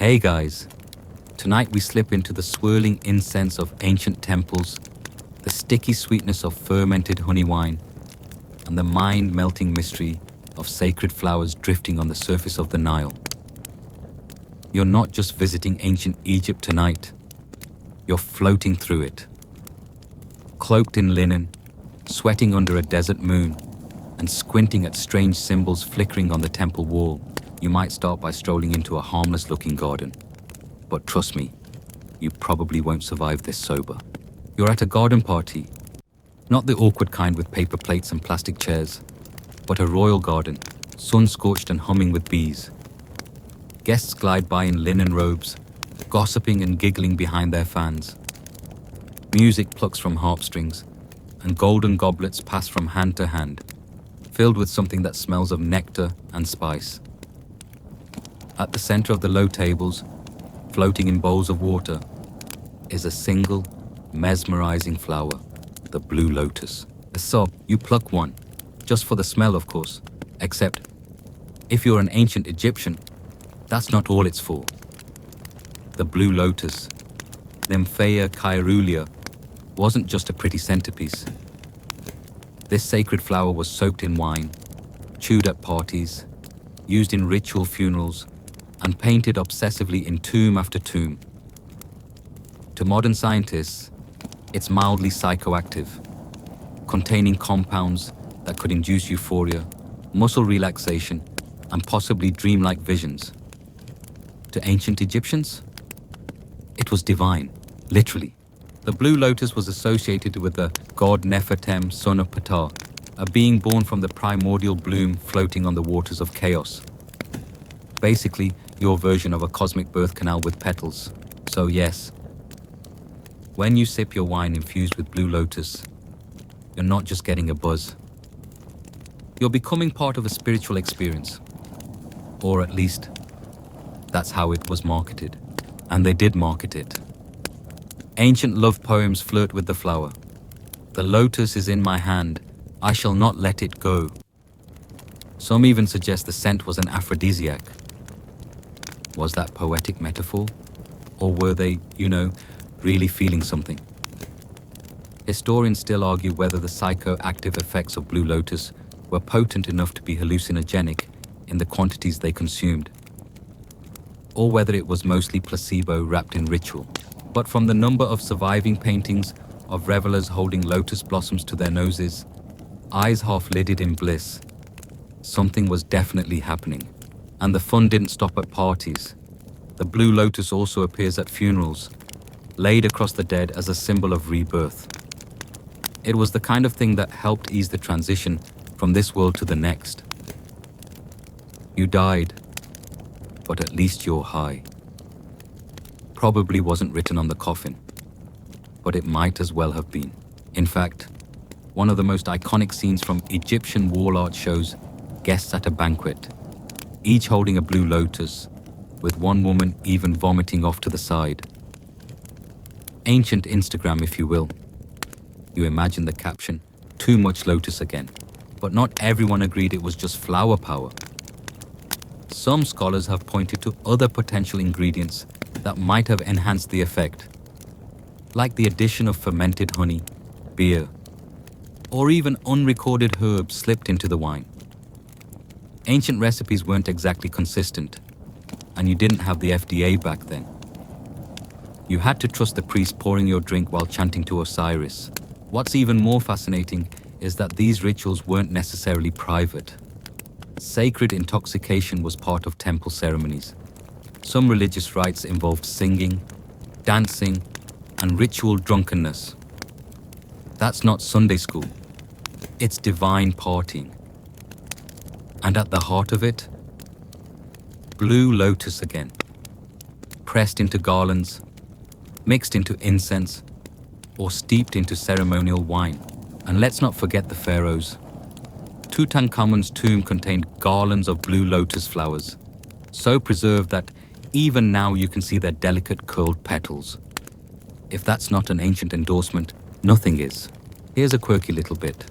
Hey guys, tonight we slip into the swirling incense of ancient temples, the sticky sweetness of fermented honey wine, and the mind-melting mystery of sacred flowers drifting on the surface of the Nile. You're not just visiting ancient Egypt tonight, you're floating through it. Cloaked in linen, sweating under a desert moon, and squinting at strange symbols flickering on the temple wall, you might start by strolling into a harmless-looking garden. But trust me, you probably won't survive this sober. You're at a garden party, not the awkward kind with paper plates and plastic chairs, but a royal garden, sun-scorched and humming with bees. Guests glide by in linen robes, gossiping and giggling behind their fans. Music plucks from harpstrings, and golden goblets pass from hand to hand, filled with something that smells of nectar and spice. At the center of the low tables, floating in bowls of water, is a single, mesmerizing flower, the blue lotus. So, you pluck one, just for the smell, of course, except, if you're an ancient Egyptian, that's not all it's for. The blue lotus, Nymphaea caerulea, wasn't just a pretty centerpiece. This sacred flower was soaked in wine, chewed at parties, used in ritual funerals, and painted obsessively in tomb after tomb. To modern scientists, it's mildly psychoactive, containing compounds that could induce euphoria, muscle relaxation, and possibly dreamlike visions. To ancient Egyptians, it was divine, literally. The blue lotus was associated with the god Nefertem, son of Ptah, a being born from the primordial bloom floating on the waters of chaos. Basically, your version of a cosmic birth canal with petals. So yes, when you sip your wine infused with blue lotus, you're not just getting a buzz. You're becoming part of a spiritual experience. Or at least, that's how it was marketed. And they did market it. Ancient love poems flirt with the flower. The lotus is in my hand, I shall not let it go. Some even suggest the scent was an aphrodisiac. Was that poetic metaphor? Or were they, really feeling something? Historians still argue whether the psychoactive effects of blue lotus were potent enough to be hallucinogenic in the quantities they consumed, or whether it was mostly placebo wrapped in ritual. But from the number of surviving paintings of revelers holding lotus blossoms to their noses, eyes half-lidded in bliss, something was definitely happening. And the fun didn't stop at parties. The blue lotus also appears at funerals, laid across the dead as a symbol of rebirth. It was the kind of thing that helped ease the transition from this world to the next. You died, but at least you're high. Probably wasn't written on the coffin, but it might as well have been. In fact, one of the most iconic scenes from Egyptian wall art shows guests at a banquet, each holding a blue lotus, with one woman even vomiting off to the side. Ancient Instagram, if you will. You imagine the caption, "Too much lotus again." But not everyone agreed it was just flower power. Some scholars have pointed to other potential ingredients that might have enhanced the effect, like the addition of fermented honey, beer, or even unrecorded herbs slipped into the wine. Ancient recipes weren't exactly consistent, and you didn't have the FDA back then. You had to trust the priest pouring your drink while chanting to Osiris. What's even more fascinating is that these rituals weren't necessarily private. Sacred intoxication was part of temple ceremonies. Some religious rites involved singing, dancing, and ritual drunkenness. That's not Sunday school. It's divine partying. And at the heart of it, blue lotus again, pressed into garlands, mixed into incense, or steeped into ceremonial wine. And let's not forget the pharaohs. Tutankhamun's tomb contained garlands of blue lotus flowers, so preserved that even now you can see their delicate curled petals. If that's not an ancient endorsement, nothing is. Here's a quirky little bit.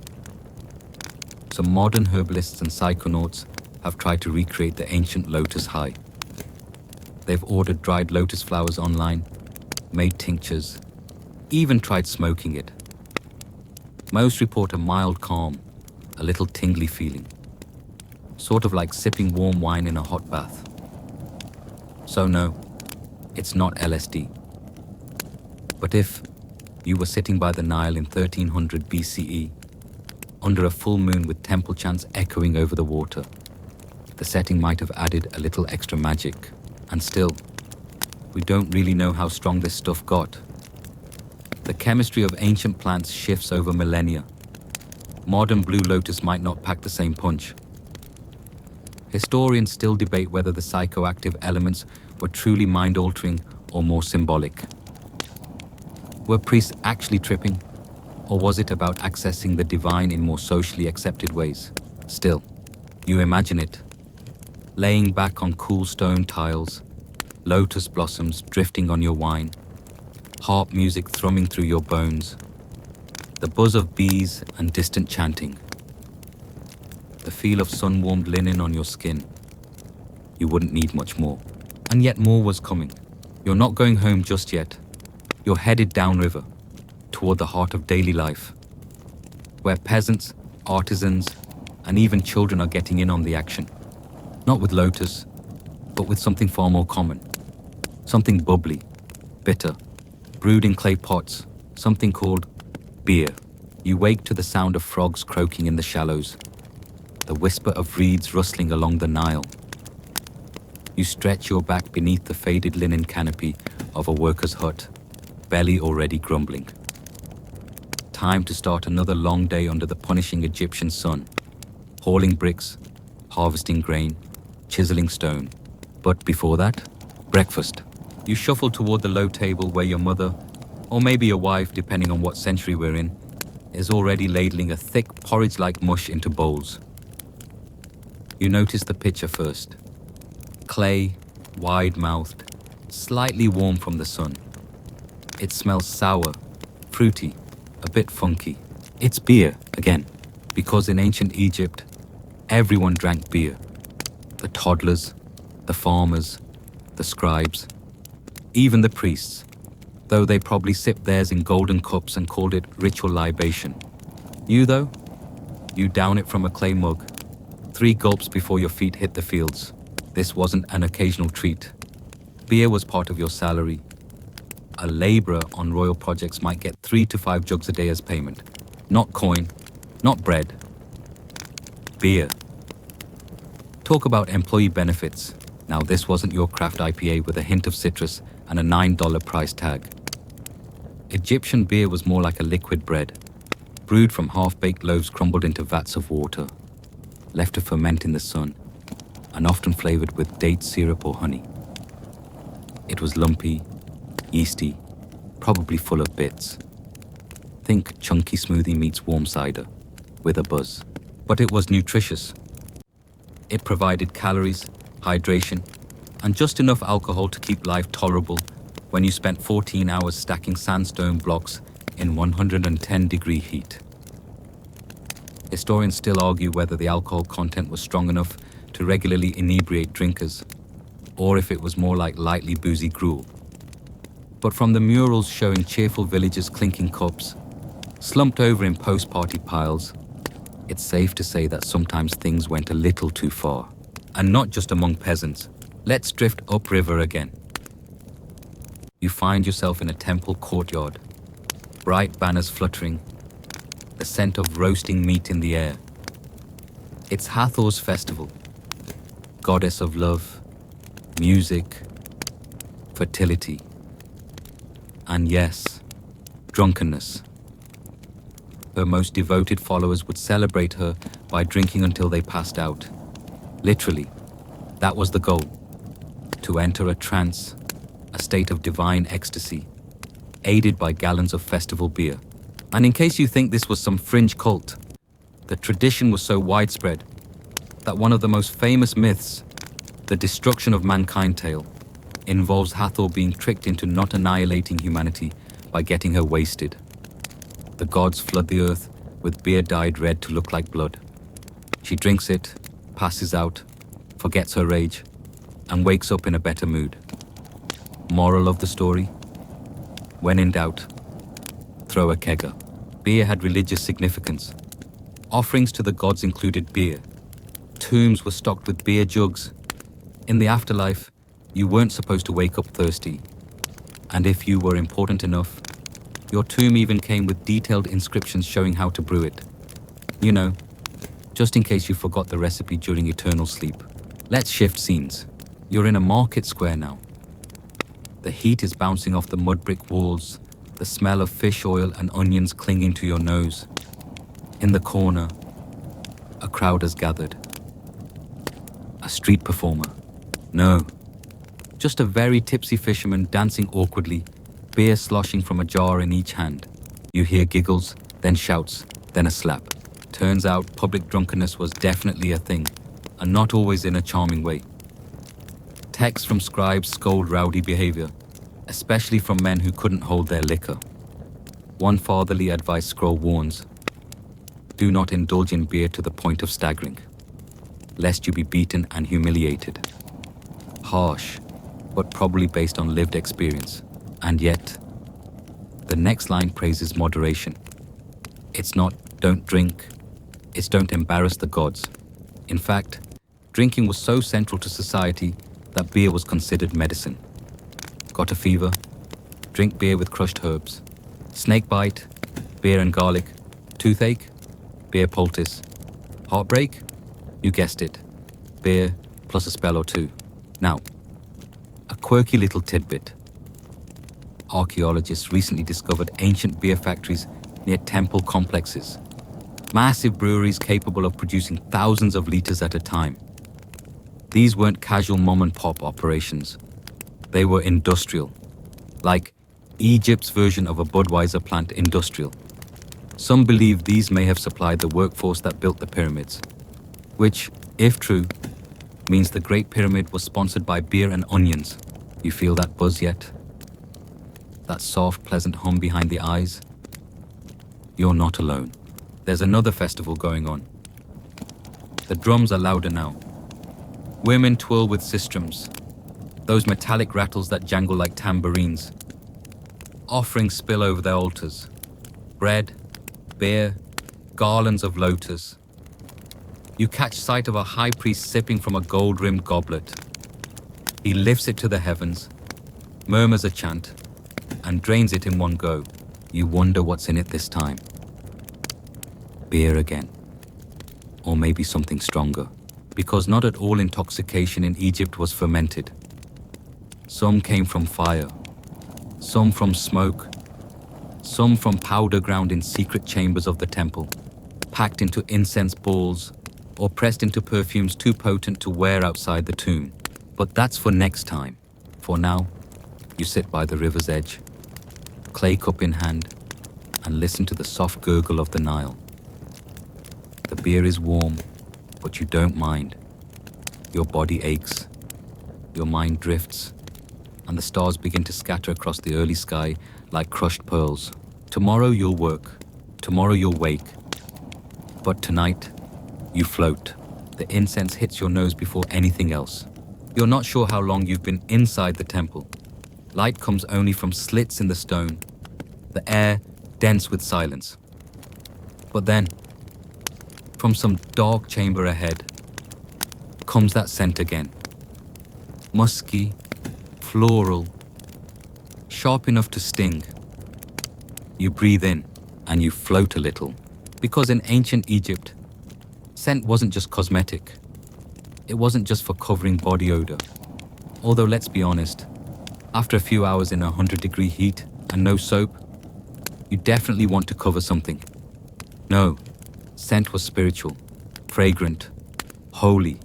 Some modern herbalists and psychonauts have tried to recreate the ancient lotus high. They've ordered dried lotus flowers online, made tinctures, even tried smoking it. Most report a mild calm, a little tingly feeling, sort of like sipping warm wine in a hot bath. So no, it's not LSD. But if you were sitting by the Nile in 1300 BCE, under a full moon with temple chants echoing over the water, the setting might have added a little extra magic. And still, we don't really know how strong this stuff got. The chemistry of ancient plants shifts over millennia. Modern blue lotus might not pack the same punch. Historians still debate whether the psychoactive elements were truly mind-altering or more symbolic. Were priests actually tripping, or was it about accessing the divine in more socially accepted ways? Still, you imagine it. Laying back on cool stone tiles, lotus blossoms drifting on your wine, harp music thrumming through your bones, the buzz of bees and distant chanting, the feel of sun-warmed linen on your skin. You wouldn't need much more. And yet more was coming. You're not going home just yet. You're headed downriver, toward the heart of daily life, where peasants, artisans, and even children are getting in on the action. Not with lotus, but with something far more common. Something bubbly, bitter, brewed in clay pots, something called beer. You wake to the sound of frogs croaking in the shallows, the whisper of reeds rustling along the Nile. You stretch your back beneath the faded linen canopy of a worker's hut, belly already grumbling. Time to start another long day under the punishing Egyptian sun, hauling bricks, harvesting grain, chiseling stone. But before that, breakfast. You shuffle toward the low table where your mother, or maybe your wife, depending on what century we're in, is already ladling a thick porridge-like mush into bowls. You notice the pitcher first. Clay, wide-mouthed, slightly warm from the sun. It smells sour, fruity, a bit funky. It's beer, again, because in ancient Egypt, everyone drank beer. The toddlers, the farmers, the scribes, even the priests, though they probably sipped theirs in golden cups and called it ritual libation. You, though, you down it from a clay mug, 3 gulps before your feet hit the fields. This wasn't an occasional treat. Beer was part of your salary. A laborer on royal projects might get 3 to 5 jugs a day as payment. Not coin, not bread. Beer. Talk about employee benefits. Now this wasn't your craft IPA with a hint of citrus and a $9 price tag. Egyptian beer was more like a liquid bread, brewed from half-baked loaves crumbled into vats of water, left to ferment in the sun, and often flavored with date syrup or honey. It was lumpy, yeasty, probably full of bits. Think chunky smoothie meets warm cider, with a buzz. But it was nutritious. It provided calories, hydration, and just enough alcohol to keep life tolerable when you spent 14 hours stacking sandstone blocks in 110-degree heat. Historians still argue whether the alcohol content was strong enough to regularly inebriate drinkers, or if it was more like lightly boozy gruel. But from the murals showing cheerful villagers clinking cups, slumped over in post-party piles, it's safe to say that sometimes things went a little too far. And not just among peasants. Let's drift upriver again. You find yourself in a temple courtyard, bright banners fluttering, the scent of roasting meat in the air. It's Hathor's festival, goddess of love, music, fertility, and yes, drunkenness. Her most devoted followers would celebrate her by drinking until they passed out. Literally, that was the goal. To enter a trance, a state of divine ecstasy, aided by gallons of festival beer. And in case you think this was some fringe cult, the tradition was so widespread that one of the most famous myths, the destruction of mankind tale, involves Hathor being tricked into not annihilating humanity by getting her wasted. The gods flood the earth with beer dyed red to look like blood. She drinks it, passes out, forgets her rage, and wakes up in a better mood. Moral of the story? When in doubt, throw a kegger. Beer had religious significance. Offerings to the gods included beer. Tombs were stocked with beer jugs. In the afterlife, you weren't supposed to wake up thirsty. And if you were important enough, your tomb even came with detailed inscriptions showing how to brew it. You know, just in case you forgot the recipe during eternal sleep. Let's shift scenes. You're in a market square now. The heat is bouncing off the mud brick walls, the smell of fish oil and onions clinging to your nose. In the corner, a crowd has gathered. A street performer. No, just a very tipsy fisherman dancing awkwardly, beer sloshing from a jar in each hand. You hear giggles, then shouts, then a slap. Turns out public drunkenness was definitely a thing, and not always in a charming way. Texts from scribes scold rowdy behavior, especially from men who couldn't hold their liquor. One fatherly advice scroll warns, do not indulge in beer to the point of staggering, lest you be beaten and humiliated. Harsh, but probably based on lived experience. And yet, the next line praises moderation. It's not don't drink, it's don't embarrass the gods. In fact, drinking was so central to society that beer was considered medicine. Got a fever? Drink beer with crushed herbs. Snake bite? Beer and garlic. Toothache? Beer poultice. Heartbreak? You guessed it. Beer plus a spell or two. Now, a quirky little tidbit. Archaeologists recently discovered ancient beer factories near temple complexes. Massive breweries capable of producing thousands of liters at a time. These weren't casual mom-and-pop operations. They were industrial, like Egypt's version of a Budweiser plant industrial. Some believe these may have supplied the workforce that built the pyramids, which, if true, means the Great Pyramid was sponsored by beer and onions. You feel that buzz yet? That soft, pleasant hum behind the eyes? You're not alone. There's another festival going on. The drums are louder now. Women twirl with sistrums, those metallic rattles that jangle like tambourines. Offerings spill over their altars. Bread, beer, garlands of lotus. You catch sight of a high priest sipping from a gold-rimmed goblet. He lifts it to the heavens, murmurs a chant, and drains it in one go. You wonder what's in it this time. Beer again. Or maybe something stronger. Because not at all intoxication in Egypt was fermented. Some came from fire, some from smoke, some from powder ground in secret chambers of the temple, packed into incense balls, or pressed into perfumes too potent to wear outside the tomb. But that's for next time. For now, you sit by the river's edge, clay cup in hand, and listen to the soft gurgle of the Nile. The beer is warm, but you don't mind. Your body aches, your mind drifts, and the stars begin to scatter across the early sky like crushed pearls. Tomorrow you'll work, tomorrow you'll wake. But tonight, you float. The incense hits your nose before anything else. You're not sure how long you've been inside the temple. Light comes only from slits in the stone, the air dense with silence. But then, from some dark chamber ahead, comes that scent again. Musky, floral, sharp enough to sting. You breathe in and you float a little. Because in ancient Egypt, scent wasn't just cosmetic. It wasn't just for covering body odor. Although let's be honest, after a few hours in 100-degree heat and no soap, you definitely want to cover something. No, scent was spiritual, fragrant, holy,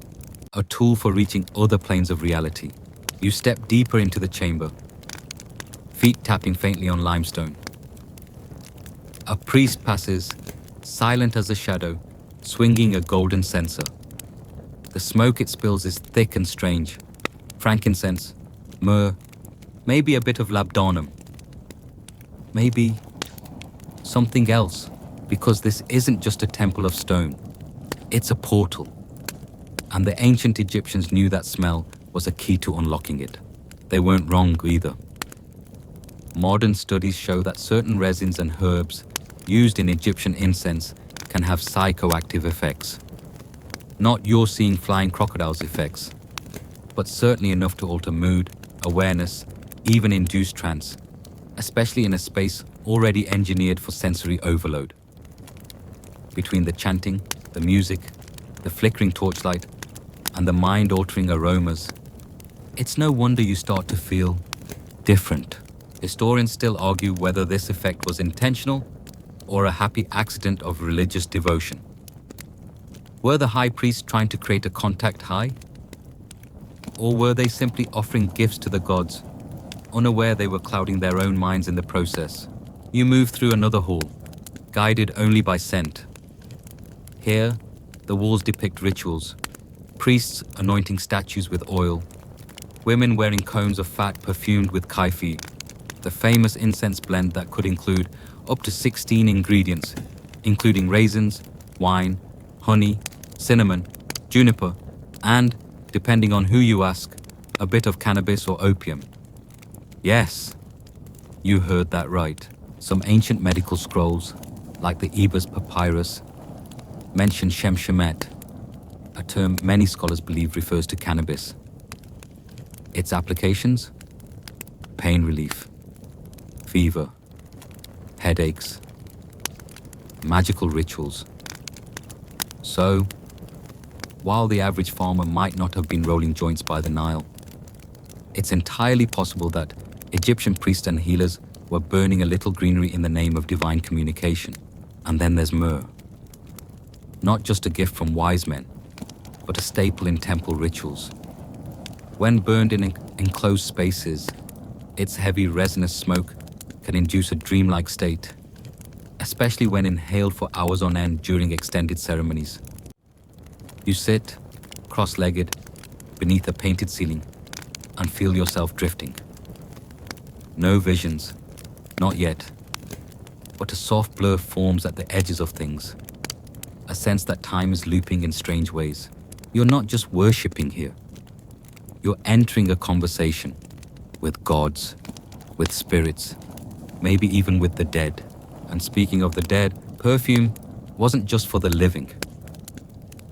a tool for reaching other planes of reality. You step deeper into the chamber, feet tapping faintly on limestone. A priest passes, silent as a shadow, swinging a golden censer. The smoke it spills is thick and strange. Frankincense, myrrh, maybe a bit of labdanum. Maybe something else, because this isn't just a temple of stone. It's a portal. And the ancient Egyptians knew that smell was a key to unlocking it. They weren't wrong either. Modern studies show that certain resins and herbs used in Egyptian incense can have psychoactive effects. Not you're seeing flying crocodiles effects, but certainly enough to alter mood, awareness, even induce trance, especially in a space already engineered for sensory overload. Between the chanting, the music, the flickering torchlight, and the mind-altering aromas, it's no wonder you start to feel different. Historians still argue whether this effect was intentional or a happy accident of religious devotion. Were the high priests trying to create a contact high? Or were they simply offering gifts to the gods, unaware they were clouding their own minds in the process? You move through another hall, guided only by scent. Here, the walls depict rituals, priests anointing statues with oil, women wearing cones of fat perfumed with kaifi, the famous incense blend that could include up to 16 ingredients, including raisins, wine, honey, cinnamon, juniper, and, depending on who you ask, a bit of cannabis or opium. Yes, you heard that right. Some ancient medical scrolls, like the Ebers Papyrus, mention Shemshemet, a term many scholars believe refers to cannabis. Its applications? Pain relief, fever, headaches, magical rituals. So, while the average farmer might not have been rolling joints by the Nile, it's entirely possible that Egyptian priests and healers were burning a little greenery in the name of divine communication. And then there's myrrh. Not just a gift from wise men, but a staple in temple rituals. When burned in enclosed spaces, its heavy resinous smoke can induce a dreamlike state, especially when inhaled for hours on end during extended ceremonies. You sit, cross-legged, beneath a painted ceiling, and feel yourself drifting. No visions, not yet, but a soft blur forms at the edges of things, a sense that time is looping in strange ways. You're not just worshipping here. You're entering a conversation with gods, with spirits, maybe even with the dead. And speaking of the dead, perfume wasn't just for the living.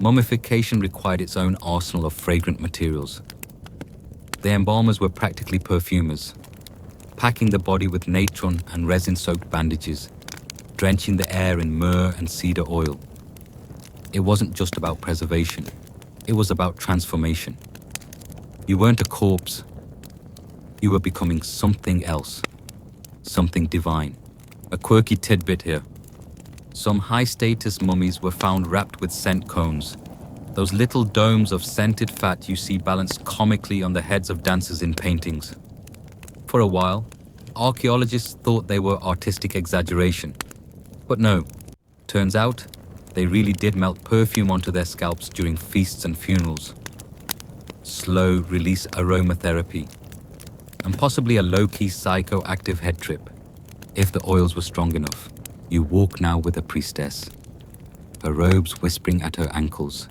Mummification required its own arsenal of fragrant materials. The embalmers were practically perfumers, packing the body with natron and resin-soaked bandages, drenching the air in myrrh and cedar oil. It wasn't just about preservation, it was about transformation. You weren't a corpse, you were becoming something else, something divine. A quirky tidbit here. Some high-status mummies were found wrapped with scent cones, those little domes of scented fat you see balanced comically on the heads of dancers in paintings. For a while, archaeologists thought they were artistic exaggeration. But no, turns out they really did melt perfume onto their scalps during feasts and funerals. Slow-release aromatherapy, and possibly a low-key psychoactive head trip, if the oils were strong enough. You walk now with a priestess, her robes whispering at her ankles,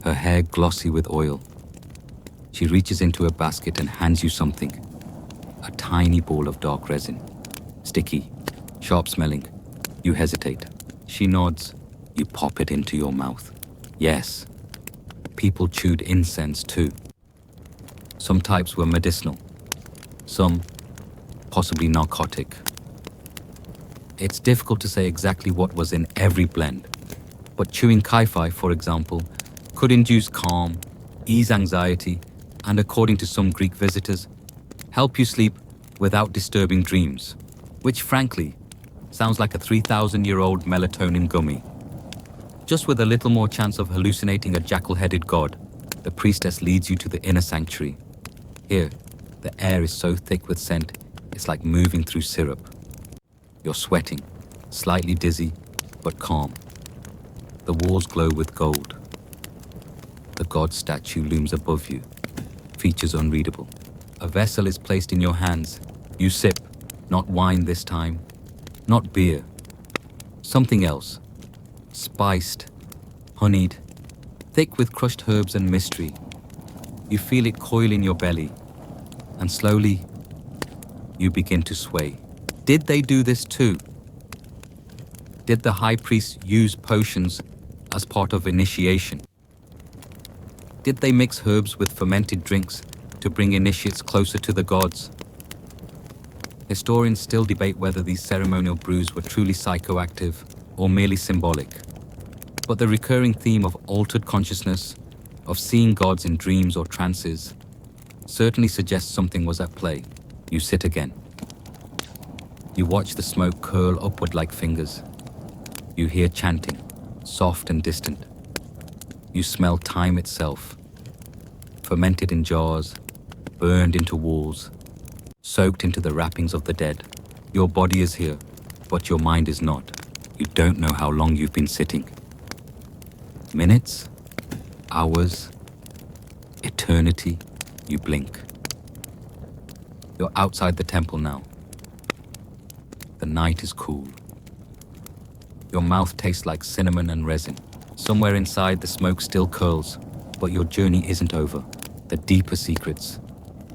her hair glossy with oil. She reaches into a basket and hands you something, a tiny ball of dark resin, sticky, sharp-smelling. You hesitate. She nods. You pop it into your mouth. Yes, people chewed incense too. Some types were medicinal, some possibly narcotic. It's difficult to say exactly what was in every blend, but chewing kaifi, for example, could induce calm, ease anxiety, and according to some Greek visitors, help you sleep without disturbing dreams, which frankly sounds like a 3,000-year-old melatonin gummy. Just with a little more chance of hallucinating a jackal-headed god, the priestess leads you to the inner sanctuary. Here, the air is so thick with scent, it's like moving through syrup. You're sweating, slightly dizzy, but calm. The walls glow with gold. The god statue looms above you, features unreadable. A vessel is placed in your hands. You sip, not wine this time, not beer. Something else. Spiced, honeyed, thick with crushed herbs and mystery. You feel it coil in your belly, and slowly you begin to sway. Did they do this too? Did the high priest use potions as part of initiation? Did they mix herbs with fermented drinks to bring initiates closer to the gods? Historians still debate whether these ceremonial brews were truly psychoactive or merely symbolic. But the recurring theme of altered consciousness, of seeing gods in dreams or trances, certainly suggests something was at play. You sit again. You watch the smoke curl upward like fingers. You hear chanting, soft and distant. You smell time itself, fermented in jars, burned into walls, soaked into the wrappings of the dead. Your body is here, but your mind is not. You don't know how long you've been sitting. Minutes? Hours? Eternity? You blink. You're outside the temple now. The night is cool. Your mouth tastes like cinnamon and resin. Somewhere inside, the smoke still curls, but your journey isn't over. The deeper secrets,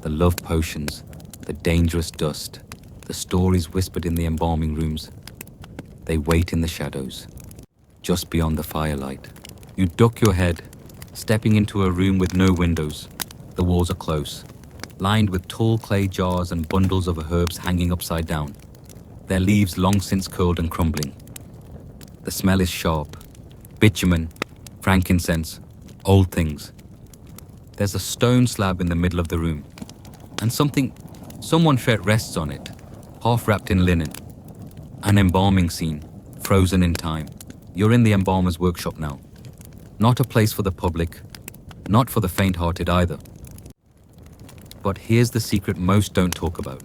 the love potions, the dangerous dust, the stories whispered in the embalming rooms, they wait in the shadows, just beyond the firelight. You duck your head, stepping into a room with no windows. The walls are close, lined with tall clay jars and bundles of herbs hanging upside down, their leaves long since curled and crumbling. The smell is sharp, bitumen, frankincense, old things. There's a stone slab in the middle of the room, and someone rests on it, half wrapped in linen. An embalming scene, frozen in time. You're in the embalmer's workshop now. Not a place for the public, not for the faint-hearted either. But here's the secret most don't talk about.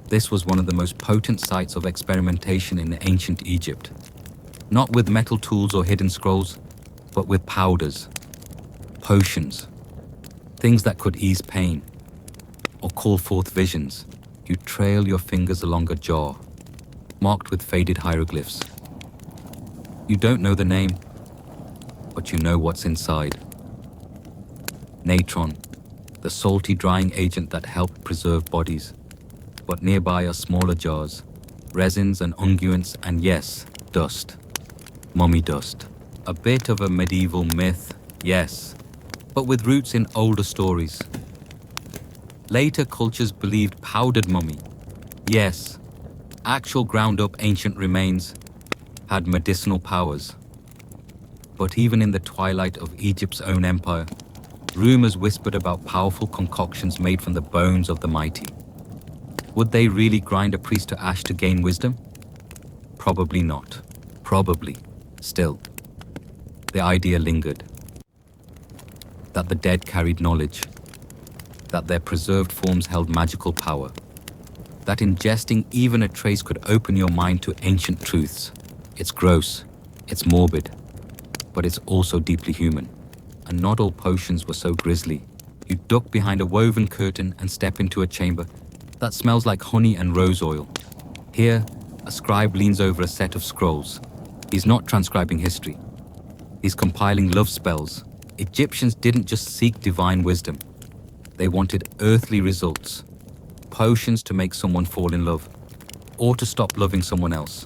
This was one of the most potent sites of experimentation in ancient Egypt. Not with metal tools or hidden scrolls, but with powders, potions, things that could ease pain or call forth visions. You trail your fingers along a jar, marked with faded hieroglyphs. You don't know the name, but you know what's inside. Natron, the salty drying agent that helped preserve bodies. But nearby are smaller jars, resins and unguents, and yes, dust. Mummy dust. A bit of a medieval myth, yes, but with roots in older stories. Later cultures believed powdered mummy, yes, actual ground-up ancient remains, had medicinal powers. But even in the twilight of Egypt's own empire, rumors whispered about powerful concoctions made from the bones of the mighty. Would they really grind a priest to ash to gain wisdom? Probably not. Probably. Still, the idea lingered. That the dead carried knowledge. That their preserved forms held magical power. That ingesting even a trace could open your mind to ancient truths. It's gross. It's morbid. But it's also deeply human. And not all potions were so grisly. You duck behind a woven curtain and step into a chamber that smells like honey and rose oil. Here, a scribe leans over a set of scrolls. He's not transcribing history. He's compiling love spells. Egyptians didn't just seek divine wisdom. They wanted earthly results. Potions to make someone fall in love, or to stop loving someone else,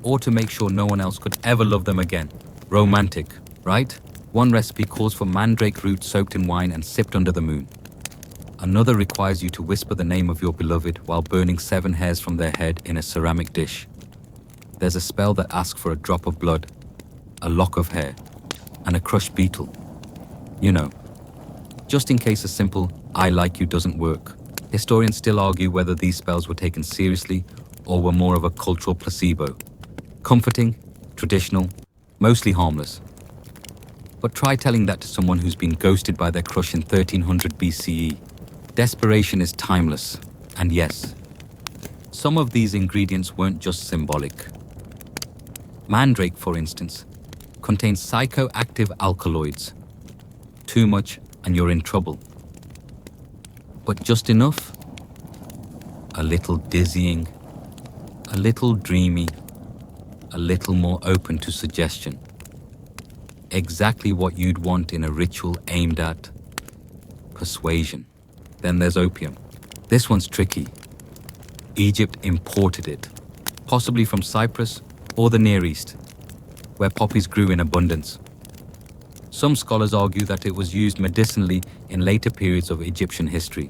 or to make sure no one else could ever love them again. Romantic, right? One recipe calls for mandrake root soaked in wine and sipped under the moon. Another requires you to whisper the name of your beloved while burning 7 hairs from their head in a ceramic dish. There's a spell that asks for a drop of blood, a lock of hair, and a crushed beetle. You know, just in case a simple "I like you" doesn't work. Historians still argue whether these spells were taken seriously or were more of a cultural placebo. Comforting, traditional, mostly harmless. But try telling that to someone who's been ghosted by their crush in 1300 BCE. Desperation is timeless, and yes, some of these ingredients weren't just symbolic. Mandrake, for instance, contains psychoactive alkaloids. Too much and you're in trouble. But just enough? A little dizzying, a little dreamy, a little more open to suggestion. Exactly what you'd want in a ritual aimed at persuasion. Then there's opium. This one's tricky. Egypt imported it, possibly from Cyprus or the Near East, where poppies grew in abundance. Some scholars argue that it was used medicinally in later periods of Egyptian history.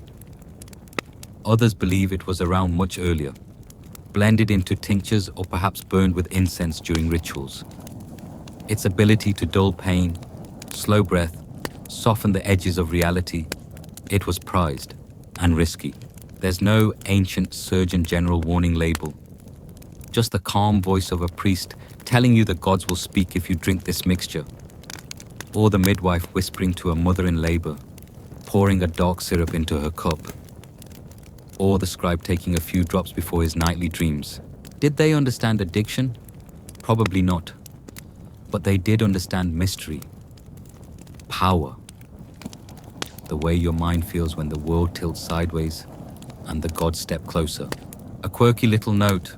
Others believe it was around much earlier, blended into tinctures or perhaps burned with incense during rituals. Its ability to dull pain, slow breath, soften the edges of reality, it was prized and risky. There's no ancient Surgeon General warning label, just the calm voice of a priest telling you the gods will speak if you drink this mixture, or the midwife whispering to a mother in labor, pouring a dark syrup into her cup, or the scribe taking a few drops before his nightly dreams. Did they understand addiction? Probably not. But they did understand mystery, power, the way your mind feels when the world tilts sideways and the gods step closer. A quirky little note.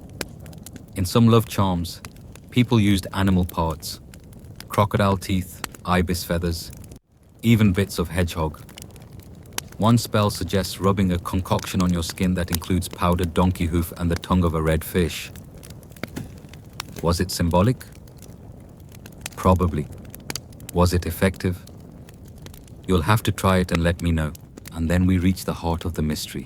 In some love charms, people used animal parts, crocodile teeth, ibis feathers, even bits of hedgehog. One spell suggests rubbing a concoction on your skin that includes powdered donkey hoof and the tongue of a red fish. Was it symbolic? Probably. Was it effective? You'll have to try it and let me know. And then we reach the heart of the mystery.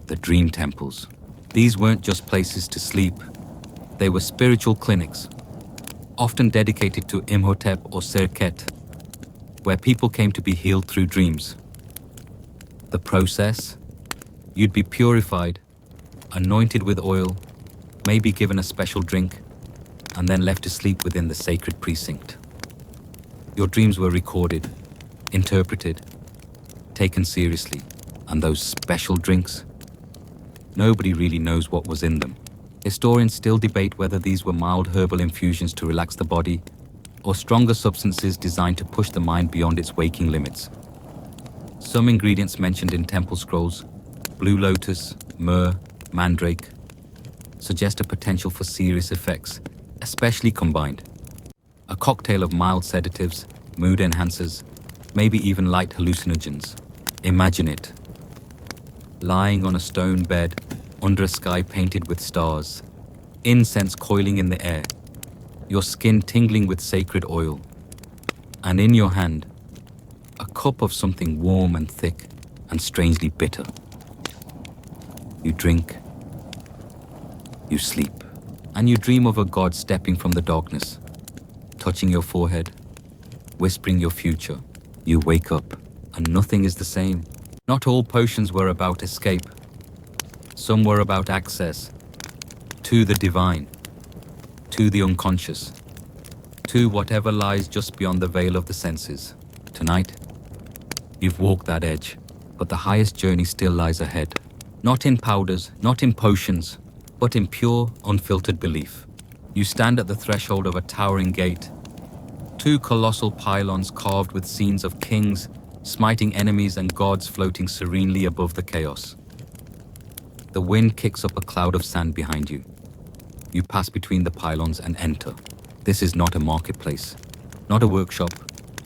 The dream temples. These weren't just places to sleep. They were spiritual clinics, often dedicated to Imhotep or Serket, where people came to be healed through dreams. The process? You'd be purified, anointed with oil, maybe given a special drink, and then left to sleep within the sacred precinct. Your dreams were recorded, interpreted, taken seriously, and those special drinks? Nobody really knows what was in them. Historians still debate whether these were mild herbal infusions to relax the body, or stronger substances designed to push the mind beyond its waking limits. Some ingredients mentioned in temple scrolls, blue lotus, myrrh, mandrake, suggest a potential for serious effects, especially combined. A cocktail of mild sedatives, mood enhancers, maybe even light hallucinogens. Imagine it. Lying on a stone bed, under a sky painted with stars, incense coiling in the air, your skin tingling with sacred oil, and in your hand, a cup of something warm and thick and strangely bitter. You drink, you sleep, and you dream of a god stepping from the darkness, touching your forehead, whispering your future. You wake up, and nothing is the same. Not all potions were about escape. Some were about access to the divine, to the unconscious, to whatever lies just beyond the veil of the senses. Tonight, you've walked that edge, but the highest journey still lies ahead. Not in powders, not in potions, but in pure, unfiltered belief. You stand at the threshold of a towering gate, two colossal pylons carved with scenes of kings, smiting enemies and gods floating serenely above the chaos. The wind kicks up a cloud of sand behind you. You pass between the pylons and enter. This is not a marketplace, not a workshop,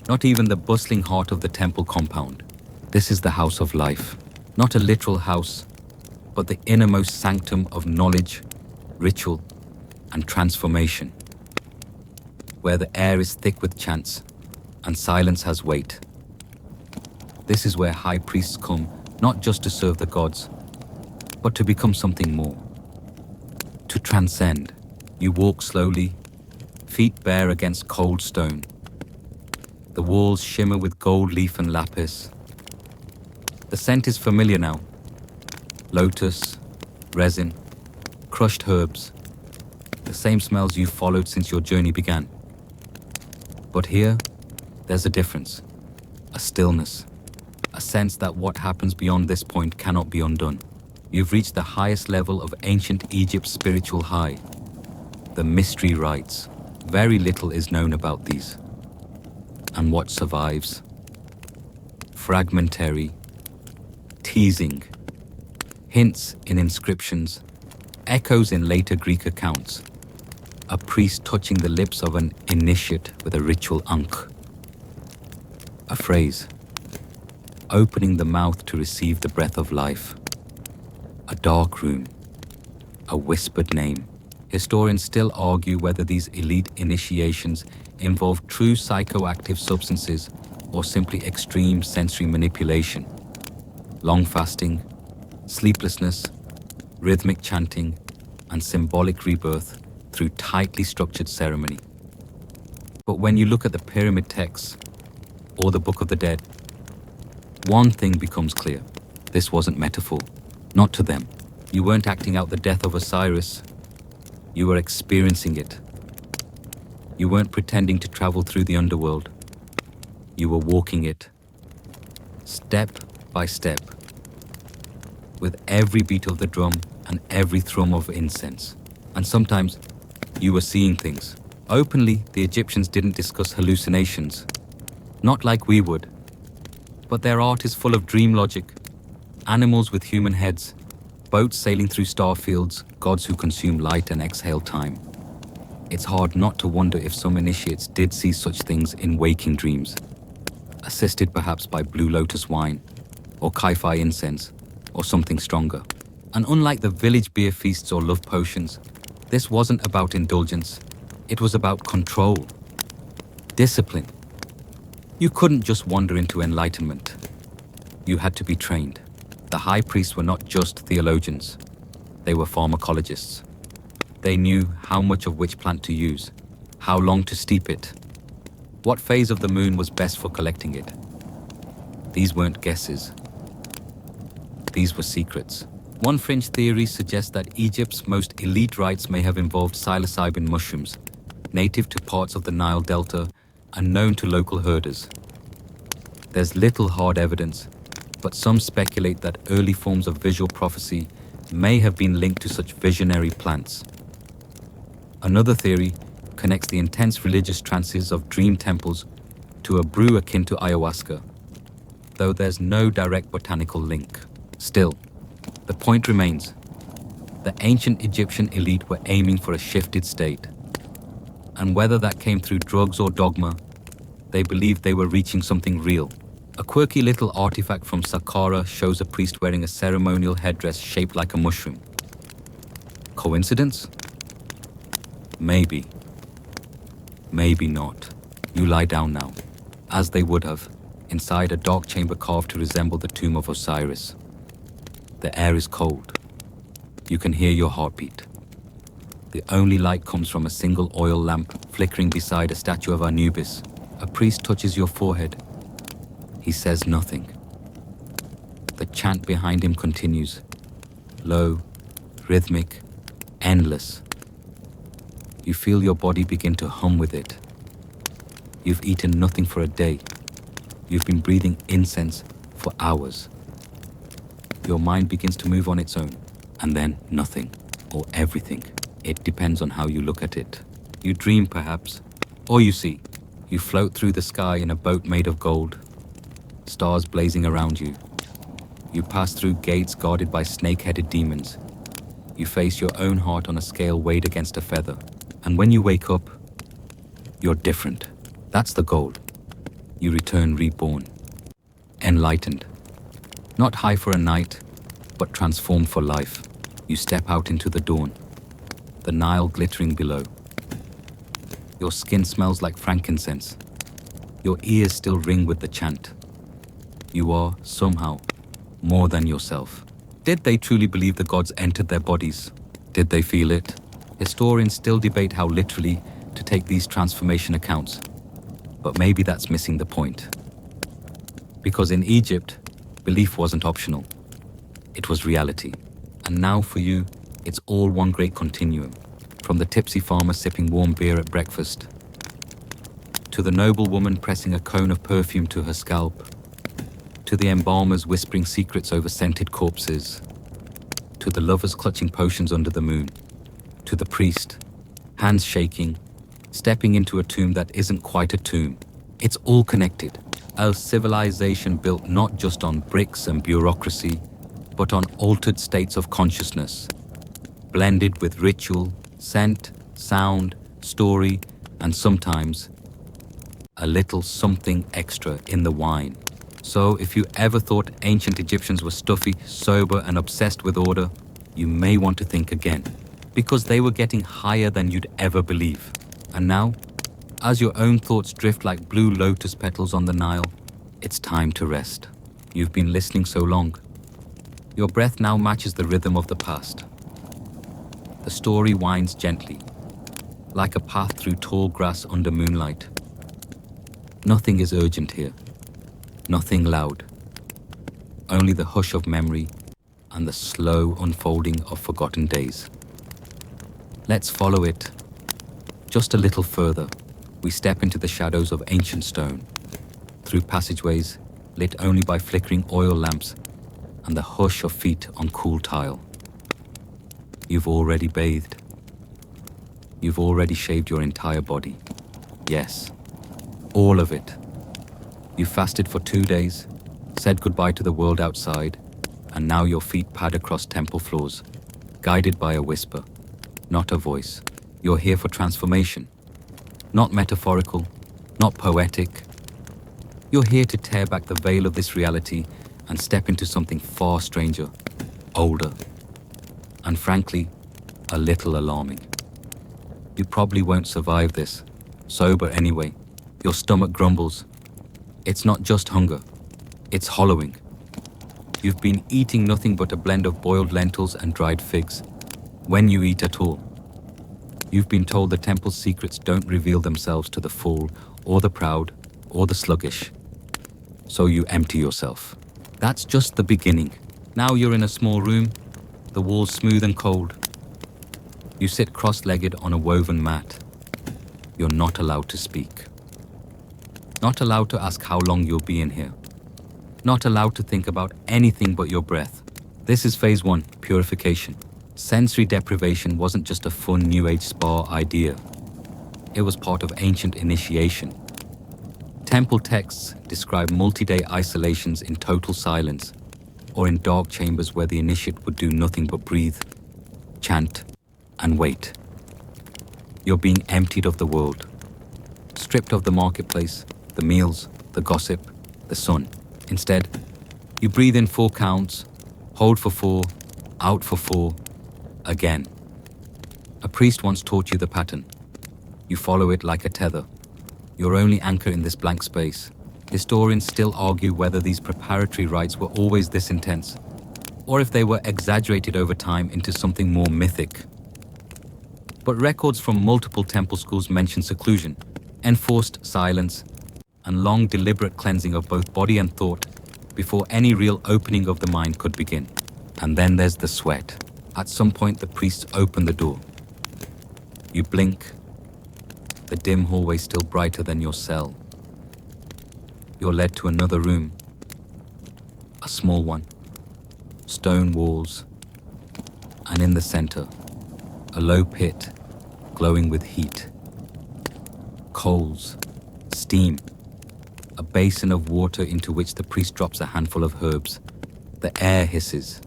not even the bustling heart of the temple compound. This is the house of life, not a literal house, but the innermost sanctum of knowledge, ritual, and transformation, where the air is thick with chants and silence has weight. This is where high priests come, not just to serve the gods, but to become something more, to transcend. You walk slowly, feet bare against cold stone. The walls shimmer with gold leaf and lapis. The scent is familiar now. Lotus, resin, crushed herbs, the same smells you've followed since your journey began. But here, there's a difference, a stillness, a sense that what happens beyond this point cannot be undone. You've reached the highest level of ancient Egypt's spiritual high, the mystery rites. Very little is known about these. And what survives? Fragmentary, teasing, hints in inscriptions, echoes in later Greek accounts, a priest touching the lips of an initiate with a ritual ankh. A phrase, opening the mouth to receive the breath of life. A dark room, a whispered name. Historians still argue whether these elite initiations involve true psychoactive substances or simply extreme sensory manipulation. Long fasting, sleeplessness, rhythmic chanting, and symbolic rebirth through tightly structured ceremony. But when you look at the pyramid texts or the Book of the Dead, one thing becomes clear. This wasn't metaphor, not to them. You weren't acting out the death of Osiris. You were experiencing it. You weren't pretending to travel through the underworld. You were walking it, step by step, with every beat of the drum and every thrum of incense. And sometimes you were seeing things. Openly, the Egyptians didn't discuss hallucinations, not like we would. But their art is full of dream logic, animals with human heads, boats sailing through star fields, gods who consume light and exhale time. It's hard not to wonder if some initiates did see such things in waking dreams, assisted perhaps by blue lotus wine, or kai-fi incense, or something stronger. And unlike the village beer feasts or love potions, this wasn't about indulgence. It was about control, discipline. You couldn't just wander into enlightenment. You had to be trained. The high priests were not just theologians. They were pharmacologists. They knew how much of which plant to use, how long to steep it, what phase of the moon was best for collecting it. These weren't guesses. These were secrets. One fringe theory suggests that Egypt's most elite rites may have involved psilocybin mushrooms, native to parts of the Nile Delta and known to local herders. There's little hard evidence, but some speculate that early forms of visual prophecy may have been linked to such visionary plants. Another theory connects the intense religious trances of dream temples to a brew akin to ayahuasca, though there's no direct botanical link. Still, the point remains. The ancient Egyptian elite were aiming for a shifted state. And whether that came through drugs or dogma, they believed they were reaching something real. A quirky little artifact from Saqqara shows a priest wearing a ceremonial headdress shaped like a mushroom. Coincidence? Maybe. Maybe not. You lie down now, as they would have, inside a dark chamber carved to resemble the tomb of Osiris. The air is cold. You can hear your heartbeat. The only light comes from a single oil lamp flickering beside a statue of Anubis. A priest touches your forehead. He says nothing. The chant behind him continues, low, rhythmic, endless. You feel your body begin to hum with it. You've eaten nothing for a day. You've been breathing incense for hours. Your mind begins to move on its own, and then nothing, or everything. It depends on how you look at it. You dream, perhaps, or you see. You float through the sky in a boat made of gold, stars blazing around you. You pass through gates guarded by snake-headed demons. You face your own heart on a scale weighed against a feather. And when you wake up, you're different. That's the goal. You return reborn, enlightened. Not high for a night, but transformed for life. You step out into the dawn, the Nile glittering below. Your skin smells like frankincense. Your ears still ring with the chant. You are, somehow, more than yourself. Did they truly believe the gods entered their bodies? Did they feel it? Historians still debate how literally to take these transformation accounts. But maybe that's missing the point. Because in Egypt, belief wasn't optional. It was reality. And now for you, it's all one great continuum. From the tipsy farmer sipping warm beer at breakfast, to the noble woman pressing a cone of perfume to her scalp, to the embalmers whispering secrets over scented corpses, to the lovers clutching potions under the moon, to the priest, hands shaking, stepping into a tomb that isn't quite a tomb. It's all connected. A civilization built not just on bricks and bureaucracy, but on altered states of consciousness, blended with ritual, scent, sound, story, and sometimes a little something extra in the wine. So if you ever thought ancient Egyptians were stuffy, sober, and obsessed with order, you may want to think again, because they were getting higher than you'd ever believe. And now, as your own thoughts drift like blue lotus petals on the Nile, it's time to rest. You've been listening so long. Your breath now matches the rhythm of the past. The story winds gently, like a path through tall grass under moonlight. Nothing is urgent here, nothing loud. Only the hush of memory and the slow unfolding of forgotten days. Let's follow it. Just a little further, we step into the shadows of ancient stone, through passageways lit only by flickering oil lamps and the hush of feet on cool tile. You've already bathed. You've already shaved your entire body. Yes, all of it. You fasted for 2 days, said goodbye to the world outside, and now your feet pad across temple floors, guided by a whisper, not a voice. You're here for transformation. Not metaphorical, not poetic. You're here to tear back the veil of this reality and step into something far stranger, older, and frankly, a little alarming. You probably won't survive this, sober anyway. Your stomach grumbles. It's not just hunger, it's hollowing. You've been eating nothing but a blend of boiled lentils and dried figs, when you eat at all. You've been told the temple's secrets don't reveal themselves to the full, or the proud, or the sluggish. So you empty yourself. That's just the beginning. Now you're in a small room, the walls smooth and cold. You sit cross-legged on a woven mat. You're not allowed to speak. Not allowed to ask how long you'll be in here. Not allowed to think about anything but your breath. This is phase 1, purification. Sensory deprivation wasn't just a fun New Age spa idea. It was part of ancient initiation. Temple texts describe multi-day isolations in total silence, or in dark chambers where the initiate would do nothing but breathe, chant, and wait. You're being emptied of the world, stripped of the marketplace, the meals, the gossip, the sun. Instead, you breathe in 4 counts, hold for 4, out for 4, again. A priest once taught you the pattern. You follow it like a tether, your only anchor in this blank space. Historians still argue whether these preparatory rites were always this intense, or if they were exaggerated over time into something more mythic. But records from multiple temple schools mention seclusion, enforced silence, and long deliberate cleansing of both body and thought before any real opening of the mind could begin. And then there's the sweat. At some point, the priests open the door. You blink, the dim hallway still brighter than your cell. You're led to another room, a small one, stone walls, and in the center, a low pit glowing with heat. Coals, steam, a basin of water into which the priest drops a handful of herbs. The air hisses.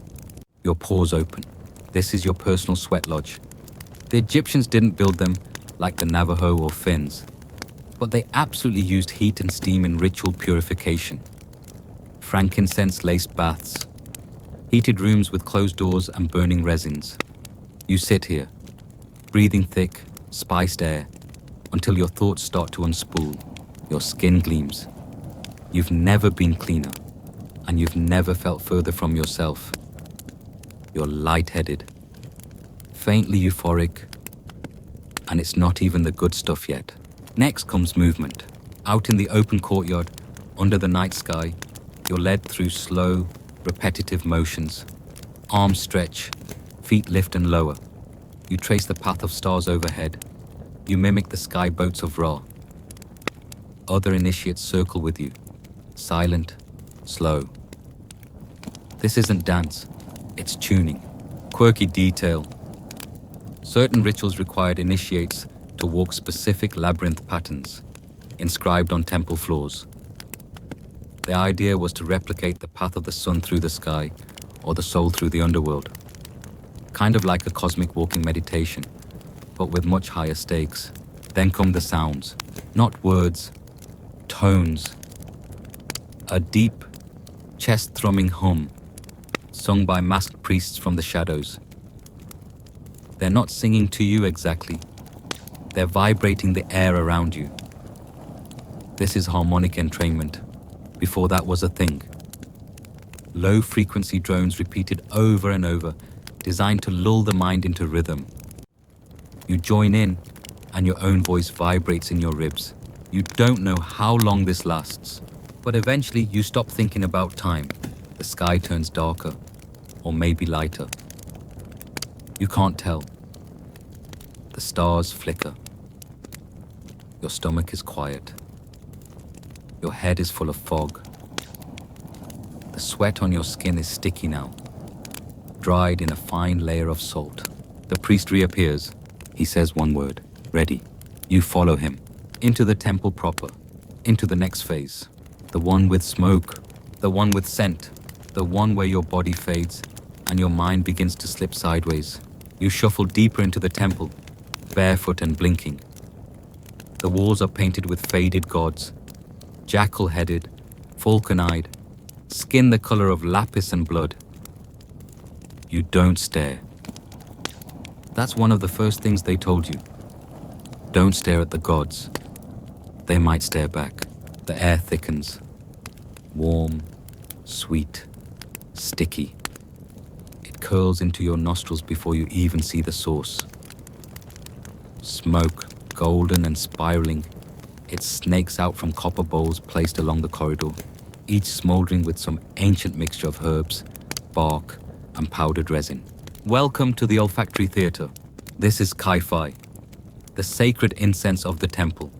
Your pores open. This is your personal sweat lodge. The Egyptians didn't build them like the Navajo or Finns, but they absolutely used heat and steam in ritual purification. Frankincense-laced baths, heated rooms with closed doors and burning resins. You sit here, breathing thick, spiced air, until your thoughts start to unspool. Your skin gleams. You've never been cleaner, and you've never felt further from yourself. You're lightheaded, faintly euphoric, and it's not even the good stuff yet. Next comes movement. Out in the open courtyard, under the night sky, you're led through slow, repetitive motions. Arms stretch, feet lift and lower. You trace the path of stars overhead. You mimic the sky boats of Ra. Other initiates circle with you, silent, slow. This isn't dance, it's tuning, quirky detail. Certain rituals required initiates to walk specific labyrinth patterns, inscribed on temple floors. The idea was to replicate the path of the sun through the sky, or the soul through the underworld. Kind of like a cosmic walking meditation, but with much higher stakes. Then come the sounds, not words, tones. A deep, chest-thrumming hum, sung by masked priests from the shadows. They're not singing to you exactly. They're vibrating the air around you. This is harmonic entrainment, before that was a thing. Low-frequency drones repeated over and over, designed to lull the mind into rhythm. You join in, and your own voice vibrates in your ribs. You don't know how long this lasts, but eventually you stop thinking about time. The sky turns darker, or maybe lighter. You can't tell. The stars flicker. Your stomach is quiet. Your head is full of fog. The sweat on your skin is sticky now, dried in a fine layer of salt. The priest reappears. He says one word, ready. You follow him, into the temple proper, into the next phase. The one with smoke, the one with scent, the one where your body fades and your mind begins to slip sideways. You shuffle deeper into the temple, barefoot and blinking. The walls are painted with faded gods, jackal-headed, falcon-eyed, skin the color of lapis and blood. You don't stare. That's one of the first things they told you. Don't stare at the gods. They might stare back. The air thickens. Warm, sweet, sticky. It curls into your nostrils before you even see the source. Smoke, golden and spiraling, it snakes out from copper bowls placed along the corridor, each smoldering with some ancient mixture of herbs, bark, and powdered resin. Welcome to the olfactory theater. This is Kai-Fi, the sacred incense of the temple.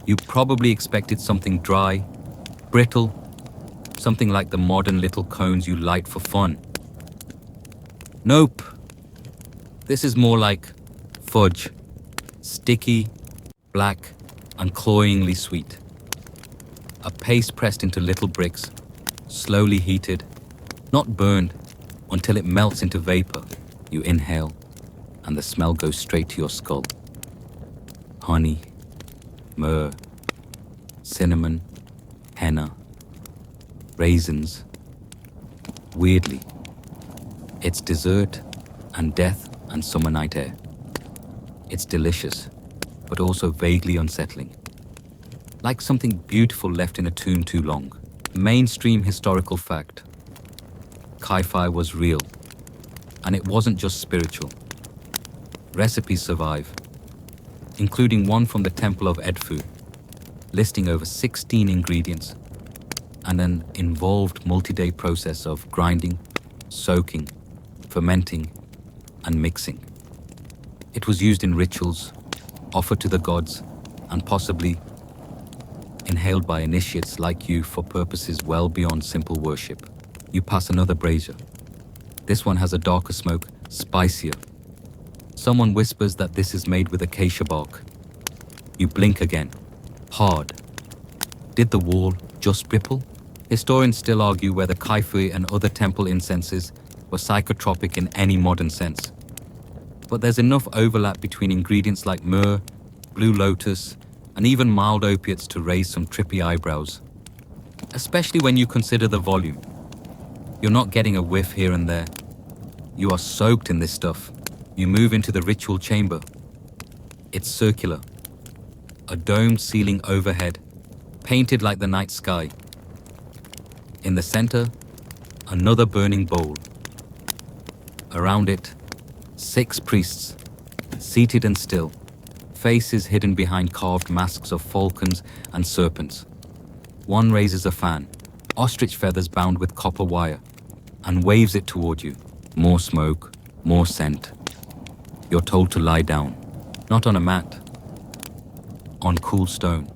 You probably expected something dry, brittle, something like the modern little cones you light for fun. Nope. This is more like fudge, sticky, black, and cloyingly sweet. A paste pressed into little bricks, slowly heated, not burned, until it melts into vapor. You inhale, and the smell goes straight to your skull. Honey, myrrh, cinnamon, henna, raisins. Weirdly, it's dessert and death and summer night air. It's delicious, but also vaguely unsettling. Like something beautiful left in a tomb too long. Mainstream historical fact. Kai-Fi was real, and it wasn't just spiritual. Recipes survive, including one from the Temple of Edfu, listing over 16 ingredients and an involved multi-day process of grinding, soaking, fermenting, and mixing. It was used in rituals, offered to the gods, and possibly inhaled by initiates like you for purposes well beyond simple worship. You pass another brazier. This one has a darker smoke, spicier. Someone whispers that this is made with acacia bark. You blink again, hard. Did the wall just ripple? Historians still argue whether Kai-Fi and other temple incenses were psychotropic in any modern sense. But there's enough overlap between ingredients like myrrh, blue lotus, and even mild opiates to raise some trippy eyebrows. Especially when you consider the volume. You're not getting a whiff here and there. You are soaked in this stuff. You move into the ritual chamber. It's circular. A domed ceiling overhead, painted like the night sky. In the center, another burning bowl. Around it, 6 priests, seated and still, faces hidden behind carved masks of falcons and serpents. One raises a fan, ostrich feathers bound with copper wire, and waves it toward you. More smoke, more scent. You're told to lie down, not on a mat, on cool stone.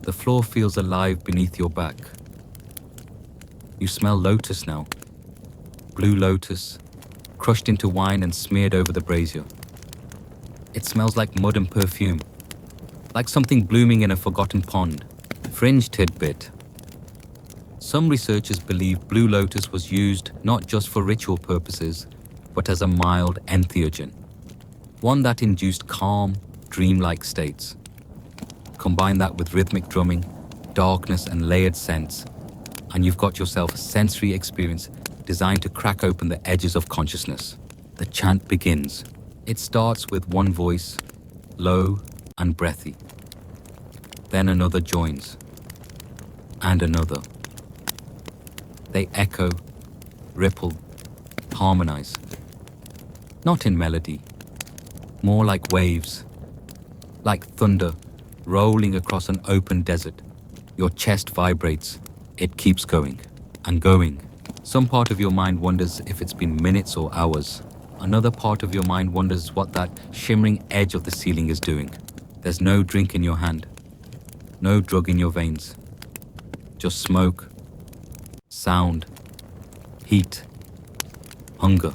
The floor feels alive beneath your back. You smell lotus now. Blue lotus, crushed into wine and smeared over the brazier. It smells like mud and perfume, like something blooming in a forgotten pond. Fringe tidbit. Some researchers believe blue lotus was used not just for ritual purposes, but as a mild entheogen, one that induced calm, dreamlike states. Combine that with rhythmic drumming, darkness, and layered scents, and you've got yourself a sensory experience designed to crack open the edges of consciousness. The chant begins. It starts with one voice, low and breathy. Then another joins, and another. They echo, ripple, harmonize. Not in melody, more like waves, like thunder rolling across an open desert. Your chest vibrates. It keeps going and going. Some part of your mind wonders if it's been minutes or hours. Another part of your mind wonders what that shimmering edge of the ceiling is doing. There's no drink in your hand, no drug in your veins, just smoke, sound, heat, hunger.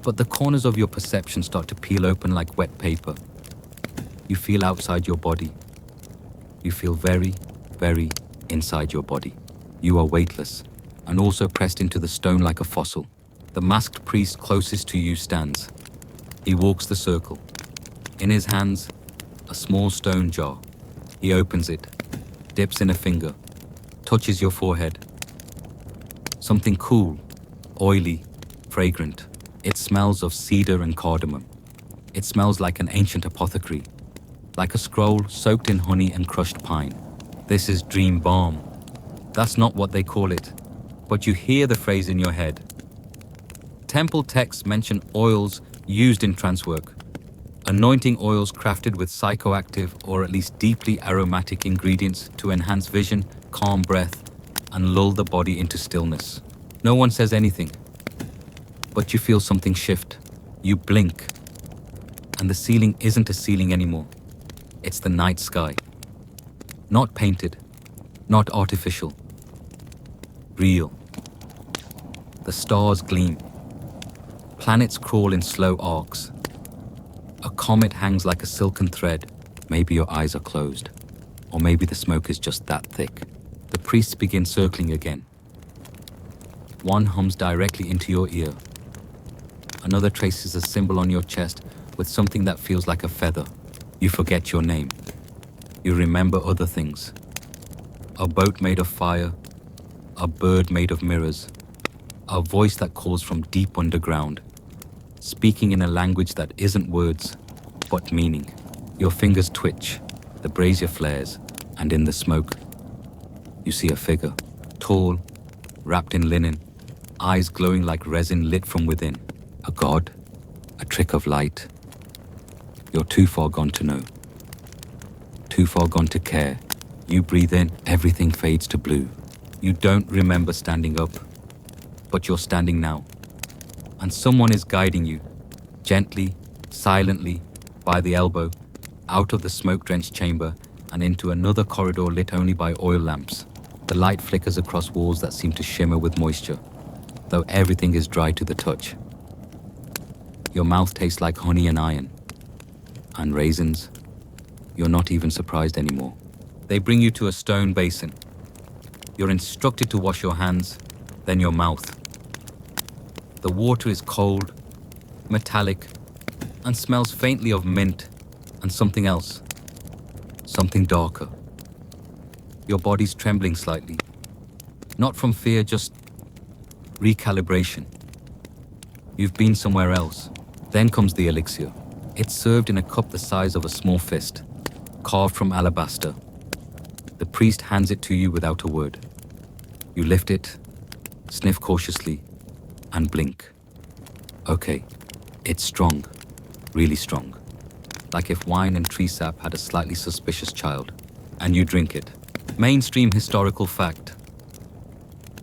But the corners of your perception start to peel open like wet paper. You feel outside your body. You feel very, very inside your body. You are weightless and also pressed into the stone like a fossil. The masked priest closest to you stands. He walks the circle. In his hands, a small stone jar. He opens it, dips in a finger, touches your forehead. Something cool, oily, fragrant. It smells of cedar and cardamom. It smells like an ancient apothecary, like a scroll soaked in honey and crushed pine. This is dream balm. That's not what they call it, but you hear the phrase in your head. Temple texts mention oils used in trance work, anointing oils crafted with psychoactive or at least deeply aromatic ingredients to enhance vision, calm breath, and lull the body into stillness. No one says anything, but you feel something shift. You blink, and the ceiling isn't a ceiling anymore. It's the night sky. Not painted, not artificial. Real. The stars gleam. Planets crawl in slow arcs. A comet hangs like a silken thread. Maybe your eyes are closed, or maybe the smoke is just that thick. The priests begin circling again. One hums directly into your ear. Another traces a symbol on your chest with something that feels like a feather. You forget your name. You remember other things. A boat made of fire, a bird made of mirrors, a voice that calls from deep underground, speaking in a language that isn't words, but meaning. Your fingers twitch, the brazier flares, and in the smoke, you see a figure, tall, wrapped in linen, eyes glowing like resin lit from within. A god, a trick of light. You're too far gone to know, too far gone to care. You breathe in, everything fades to blue. You don't remember standing up, but you're standing now. And someone is guiding you, gently, silently, by the elbow, out of the smoke-drenched chamber and into another corridor lit only by oil lamps. The light flickers across walls that seem to shimmer with moisture, though everything is dry to the touch. Your mouth tastes like honey and iron. And raisins. You're not even surprised anymore. They bring you to a stone basin. You're instructed to wash your hands, then your mouth. The water is cold, metallic, and smells faintly of mint and something else. Something darker. Your body's trembling slightly. Not from fear, just recalibration. You've been somewhere else. Then comes the elixir. It's served in a cup the size of a small fist, carved from alabaster. The priest hands it to you without a word. You lift it, sniff cautiously, and blink. Okay, it's strong, really strong. Like if wine and tree sap had a slightly suspicious child, and you drink it. Mainstream historical fact.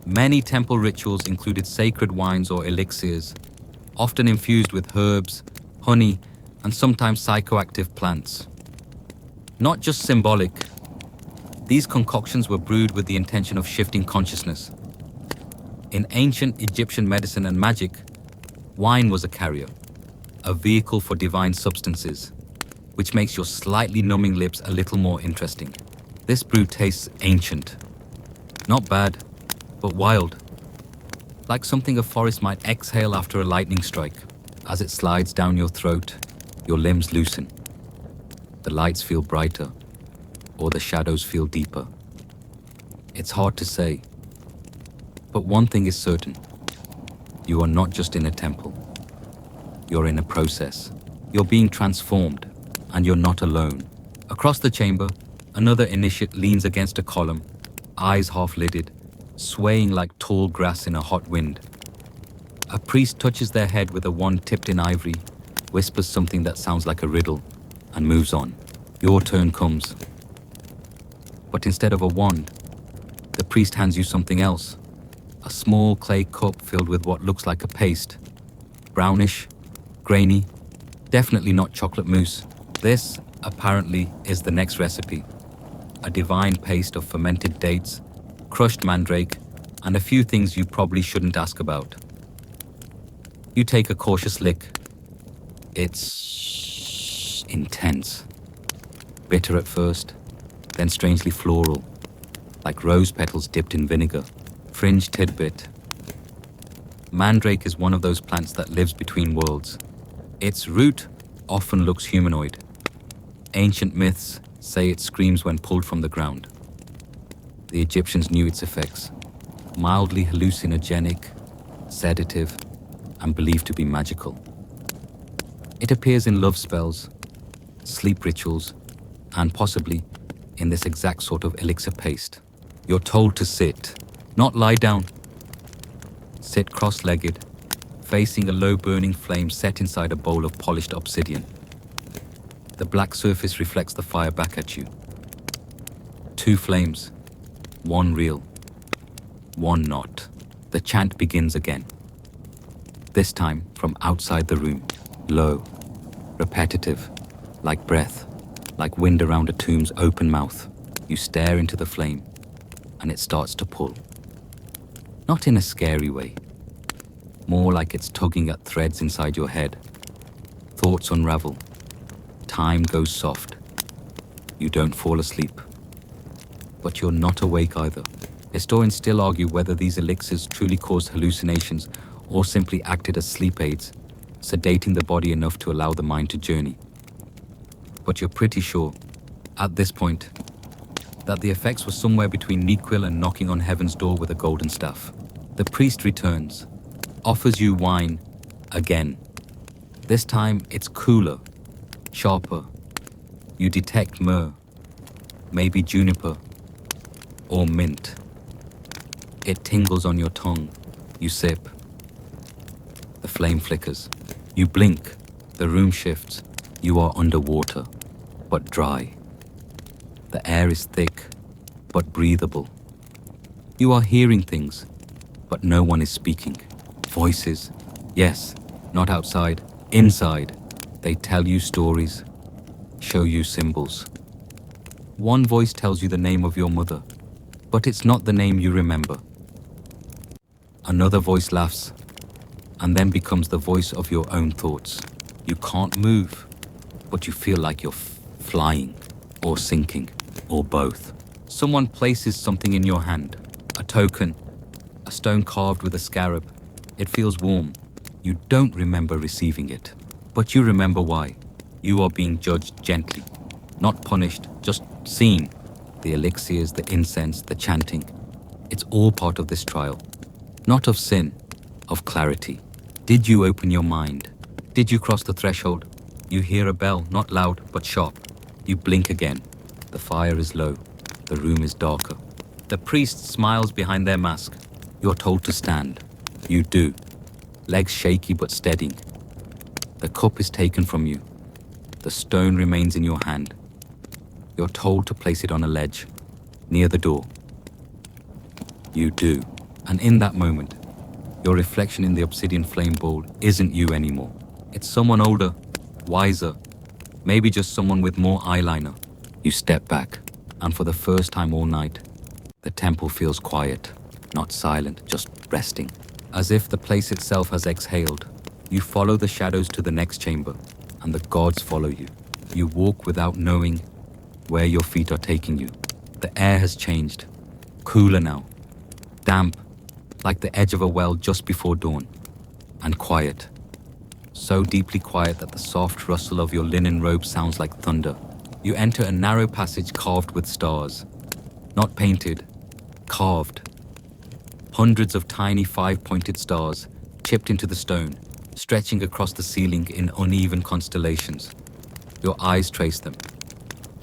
Many temple rituals included sacred wines or elixirs, often infused with herbs, honey, and sometimes psychoactive plants. Not just symbolic. These concoctions were brewed with the intention of shifting consciousness. In ancient Egyptian medicine and magic, wine was a carrier, a vehicle for divine substances, which makes your slightly numbing lips a little more interesting. This brew tastes ancient. Not bad, but wild. Like something a forest might exhale after a lightning strike. As it slides down your throat, your limbs loosen. The lights feel brighter, or the shadows feel deeper. It's hard to say. But one thing is certain. You are not just in a temple. You're in a process. You're being transformed, and you're not alone. Across the chamber, another initiate leans against a column, eyes half-lidded, swaying like tall grass in a hot wind. A priest touches their head with a wand tipped in ivory, whispers something that sounds like a riddle, and moves on. Your turn comes. But instead of a wand, the priest hands you something else. A small clay cup filled with what looks like a paste. Brownish, grainy, definitely not chocolate mousse. This, apparently, is the next recipe. A divine paste of fermented dates, crushed mandrake, and a few things you probably shouldn't ask about. You take a cautious lick. It's intense. Bitter at first, then strangely floral, like rose petals dipped in vinegar. Fringe tidbit. Mandrake is one of those plants that lives between worlds. Its root often looks humanoid. Ancient myths say it screams when pulled from the ground. The Egyptians knew its effects. Mildly hallucinogenic, sedative, and believed to be magical. It appears in love spells, sleep rituals, and possibly in this exact sort of elixir paste. You're told to sit, not lie down. Sit cross-legged, facing a low burning flame set inside a bowl of polished obsidian. The black surface reflects the fire back at you. 2 flames, one real, one not. The chant begins again. This time from outside the room, low, repetitive, like breath, like wind around a tomb's open mouth. You stare into the flame, and it starts to pull. Not in a scary way, more like it's tugging at threads inside your head. Thoughts unravel. Time goes soft. You don't fall asleep. But you're not awake either. Historians still argue whether these elixirs truly caused hallucinations or simply acted as sleep aids, sedating the body enough to allow the mind to journey. But you're pretty sure, at this point, that the effects were somewhere between Nequil and knocking on heaven's door with a golden staff. The priest returns, offers you wine again. This time it's cooler, sharper. You detect myrrh, maybe juniper, or mint. It tingles on your tongue. You sip. The flame flickers. You blink. The room shifts. You are underwater, but dry. The air is thick, but breathable. You are hearing things, but no one is speaking. Voices, yes, not outside, inside. They tell you stories, show you symbols. One voice tells you the name of your mother, but it's not the name you remember. Another voice laughs, and then becomes the voice of your own thoughts. You can't move, but you feel like you're flying, or sinking, or both. Someone places something in your hand, a token, a stone carved with a scarab. It feels warm. You don't remember receiving it, but you remember why. You are being judged gently, not punished, just seen. The elixirs, the incense, the chanting. It's all part of this trial. Not of sin, of clarity. Did you open your mind? Did you cross the threshold? You hear a bell, not loud, but sharp. You blink again. The fire is low. The room is darker. The priest smiles behind their mask. You're told to stand. You do. Legs shaky but steadying. The cup is taken from you. The stone remains in your hand. You're told to place it on a ledge, near the door. You do. And in that moment, your reflection in the obsidian flame bowl isn't you anymore. It's someone older, wiser, maybe just someone with more eyeliner. You step back, and for the first time all night, the temple feels quiet, not silent, just resting. As if the place itself has exhaled. You follow the shadows to the next chamber, and the gods follow you. You walk without knowing where your feet are taking you. The air has changed, cooler now, damp, like the edge of a well just before dawn, and quiet. So deeply quiet that the soft rustle of your linen robe sounds like thunder. You enter a narrow passage carved with stars, not painted, carved. Hundreds of tiny five-pointed stars chipped into the stone, stretching across the ceiling in uneven constellations. Your eyes trace them.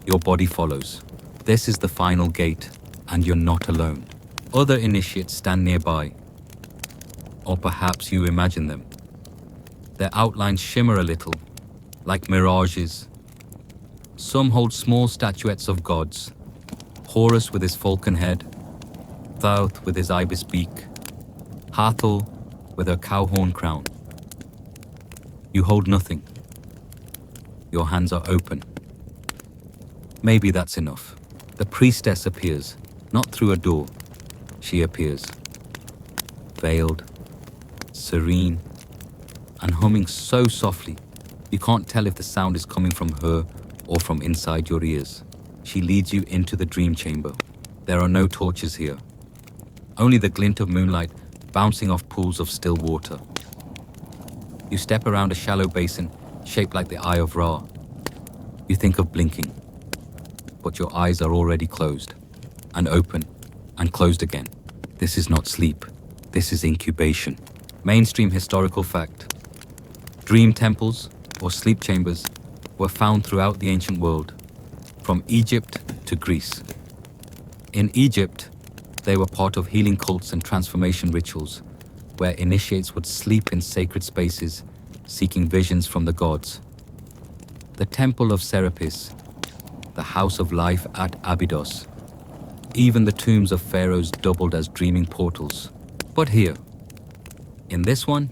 Your body follows. This is the final gate, and you're not alone. Other initiates stand nearby. Or perhaps you imagine them. Their outlines shimmer a little, like mirages. Some hold small statuettes of gods. Horus with his falcon head, Thoth with his ibis beak, Hathor with her cowhorn crown. You hold nothing. Your hands are open. Maybe that's enough. The priestess appears, not through a door. She appears, veiled, serene, and humming so softly you can't tell if the sound is coming from her or from inside your ears. She leads you into the dream chamber. There are no torches here, only the glint of moonlight bouncing off pools of still water. You step around a shallow basin shaped like the Eye of Ra. You think of blinking, but your eyes are already closed, and open, and closed again. This is not sleep. This is incubation. Mainstream historical fact. Dream temples, or sleep chambers, were found throughout the ancient world, from Egypt to Greece. In Egypt, they were part of healing cults and transformation rituals, where initiates would sleep in sacred spaces, seeking visions from the gods. The Temple of Serapis, the House of Life at Abydos, even the tombs of pharaohs doubled as dreaming portals. But here, in this one,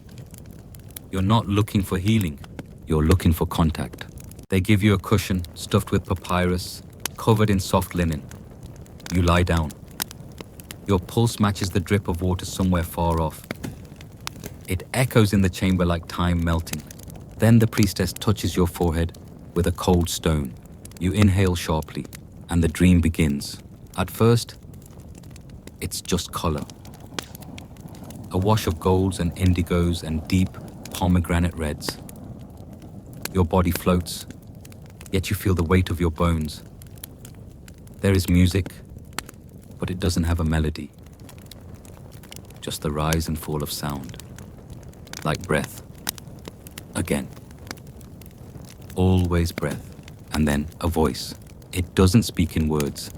you're not looking for healing, you're looking for contact. They give you a cushion stuffed with papyrus, covered in soft linen. You lie down. Your pulse matches the drip of water somewhere far off. It echoes in the chamber like time melting. Then the priestess touches your forehead with a cold stone. You inhale sharply, and the dream begins. At first, it's just color. A wash of golds and indigos and deep pomegranate reds. Your body floats, yet you feel the weight of your bones. There is music, but it doesn't have a melody. Just the rise and fall of sound, like breath. Again. Always breath, and then a voice. It doesn't speak in words.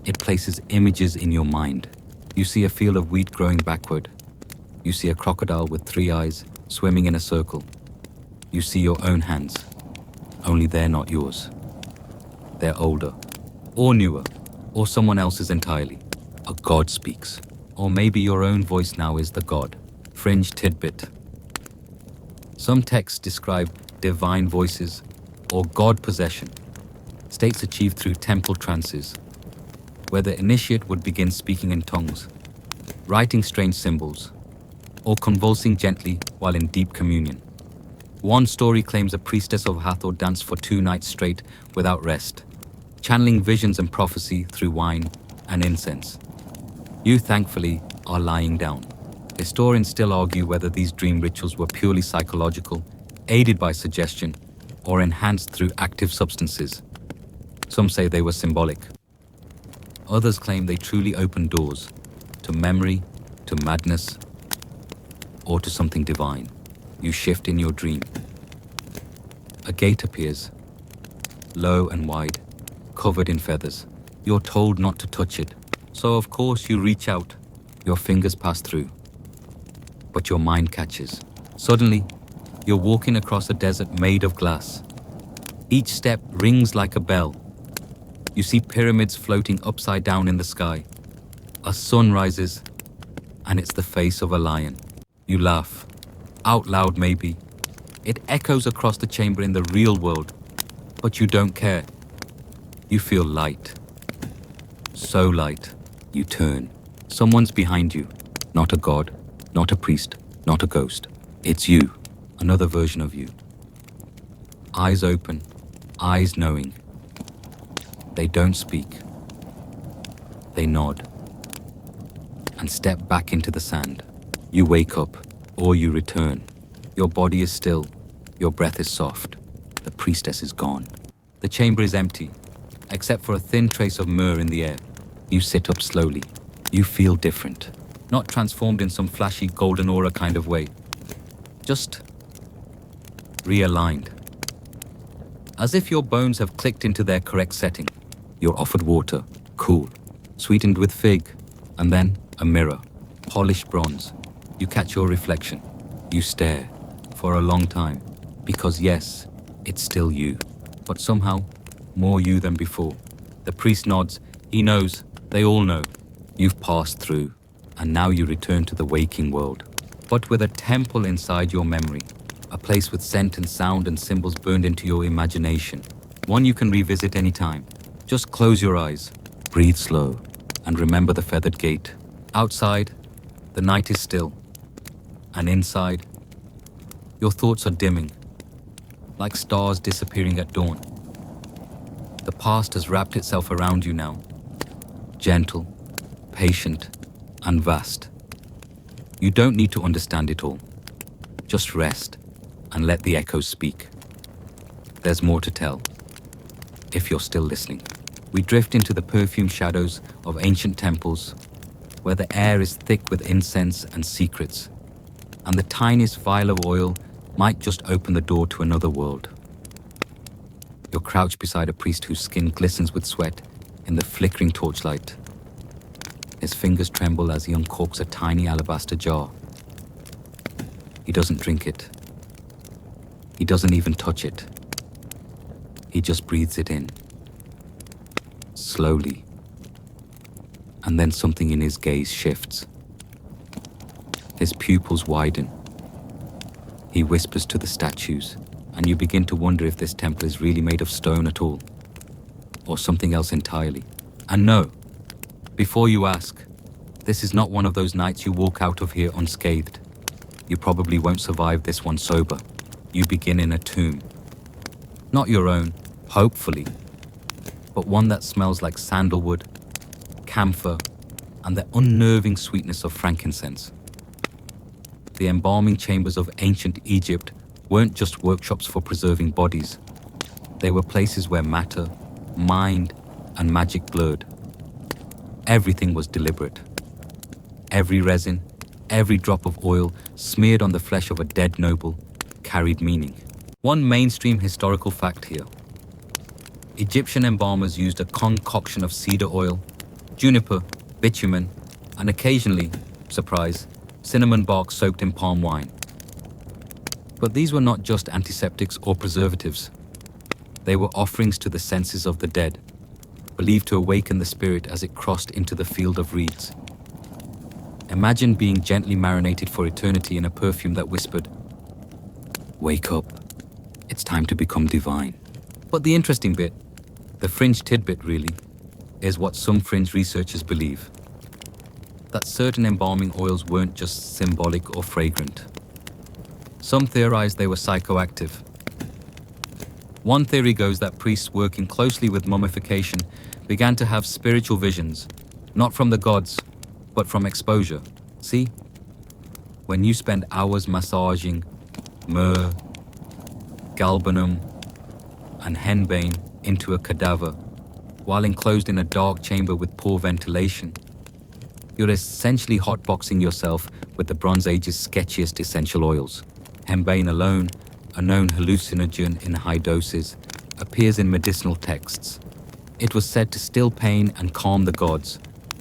It places images in your mind. You see a field of wheat growing backward. You see a crocodile with 3 eyes swimming in a circle. You see your own hands, only they're not yours. They're older, or newer, or someone else's entirely. A god speaks. Or maybe your own voice now is the god. Fringe tidbit. Some texts describe divine voices or god possession, states achieved through temple trances, where the initiate would begin speaking in tongues, writing strange symbols, or convulsing gently while in deep communion. One story claims a priestess of Hathor danced for 2 nights straight without rest, channeling visions and prophecy through wine and incense. You, thankfully, are lying down. Historians still argue whether these dream rituals were purely psychological, aided by suggestion, or enhanced through active substances. Some say they were symbolic. Others claim they truly opened doors to memory, to madness, or to something divine. You shift in your dream. A gate appears, low and wide, covered in feathers. You're told not to touch it, so of course you reach out. Your fingers pass through, but your mind catches. Suddenly, you're walking across a desert made of glass. Each step rings like a bell. You see pyramids floating upside down in the sky. A sun rises, and it's the face of a lion. You laugh, out loud maybe. It echoes across the chamber in the real world, but you don't care. You feel light. So light, you turn. Someone's behind you. Not a god, not a priest, not a ghost. It's you, another version of you. Eyes open, eyes knowing. They don't speak. They nod and step back into the sand. You wake up, or you return. Your body is still. Your breath is soft. The priestess is gone. The chamber is empty, except for a thin trace of myrrh in the air. You sit up slowly. You feel different. Not transformed in some flashy golden aura kind of way. Just realigned. As if your bones have clicked into their correct setting. You're offered water, cool, sweetened with fig, and then a mirror, polished bronze. You catch your reflection. You stare for a long time, because yes, it's still you, but somehow more you than before. The priest nods. He knows. They all know. You've passed through, and now you return to the waking world, but with a temple inside your memory, a place with scent and sound and symbols burned into your imagination, one you can revisit anytime. Just close your eyes, breathe slow, and remember the feathered gate. Outside, the night is still, and inside, your thoughts are dimming, like stars disappearing at dawn. The past has wrapped itself around you now, gentle, patient, and vast. You don't need to understand it all. Just rest and let the echoes speak. There's more to tell, if you're still listening. We drift into the perfume shadows of ancient temples, where the air is thick with incense and secrets, and the tiniest vial of oil might just open the door to another world. You're crouched beside a priest whose skin glistens with sweat in the flickering torchlight. His fingers tremble as he uncorks a tiny alabaster jar. He doesn't drink it. He doesn't even touch it. He just breathes it in, slowly. And then something in his gaze shifts. His pupils widen. He whispers to the statues, and you begin to wonder if this temple is really made of stone at all, or something else entirely. And no, before you ask, this is not one of those nights you walk out of here unscathed. You probably won't survive this one sober. You begin in a tomb. Not your own, hopefully, but one that smells like sandalwood, camphor, and the unnerving sweetness of frankincense. The embalming chambers of ancient Egypt weren't just workshops for preserving bodies. They were places where matter, mind, and magic blurred. Everything was deliberate. Every resin, every drop of oil smeared on the flesh of a dead noble carried meaning. One mainstream historical fact here. Egyptian embalmers used a concoction of cedar oil, juniper, bitumen, and occasionally, surprise, cinnamon bark soaked in palm wine. But these were not just antiseptics or preservatives. They were offerings to the senses of the dead, believed to awaken the spirit as it crossed into the field of reeds. Imagine being gently marinated for eternity in a perfume that whispered, "Wake up, it's time to become divine." But the interesting bit, the fringe tidbit really, is what some fringe researchers believe. That certain embalming oils weren't just symbolic or fragrant. Some theorize they were psychoactive. One theory goes that priests working closely with mummification began to have spiritual visions, not from the gods, but from exposure. See? When you spend hours massaging myrrh, galbanum, and henbane into a cadaver, while enclosed in a dark chamber with poor ventilation, you're essentially hotboxing yourself with the Bronze Age's sketchiest essential oils. Henbane alone, a known hallucinogen in high doses, appears in medicinal texts. It was said to still pain and calm the gods,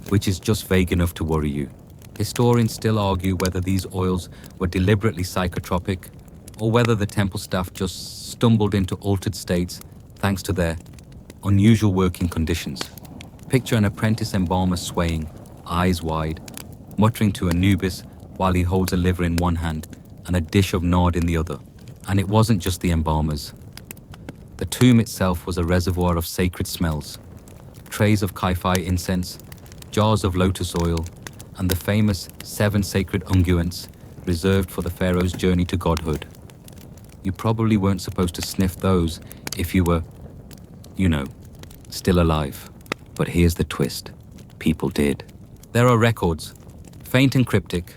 which is just vague enough to worry you. Historians still argue whether these oils were deliberately psychotropic, or whether the temple staff just stumbled into altered states thanks to their unusual working conditions. Picture an apprentice embalmer swaying, eyes wide, muttering to Anubis while he holds a liver in one hand and a dish of nard in the other. And it wasn't just the embalmers. The tomb itself was a reservoir of sacred smells. Trays of Kai-Fi incense, jars of lotus oil, and the famous 7 sacred unguents reserved for the pharaoh's journey to godhood. You probably weren't supposed to sniff those if you were, still alive. But here's the twist. People did. There are records, faint and cryptic,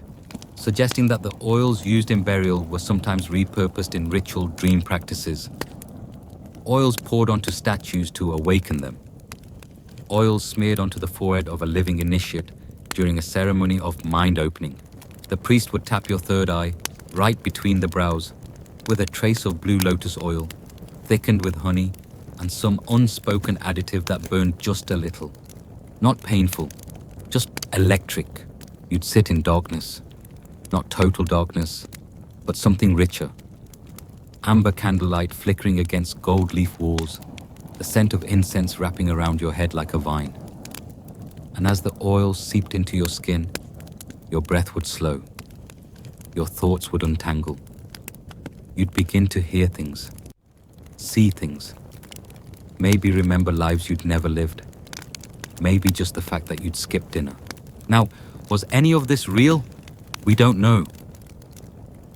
suggesting that the oils used in burial were sometimes repurposed in ritual dream practices. Oils poured onto statues to awaken them. Oils smeared onto the forehead of a living initiate during a ceremony of mind opening. The priest would tap your third eye, right between the brows, with a trace of blue lotus oil, thickened with honey and some unspoken additive that burned just a little. Not painful, just electric. You'd sit in darkness. Not total darkness, but something richer. Amber candlelight flickering against gold leaf walls, the scent of incense wrapping around your head like a vine. And as the oil seeped into your skin, your breath would slow. Your thoughts would untangle. You'd begin to hear things, see things. Maybe remember lives you'd never lived. Maybe just the fact that you'd skipped dinner. Now, was any of this real? We don't know.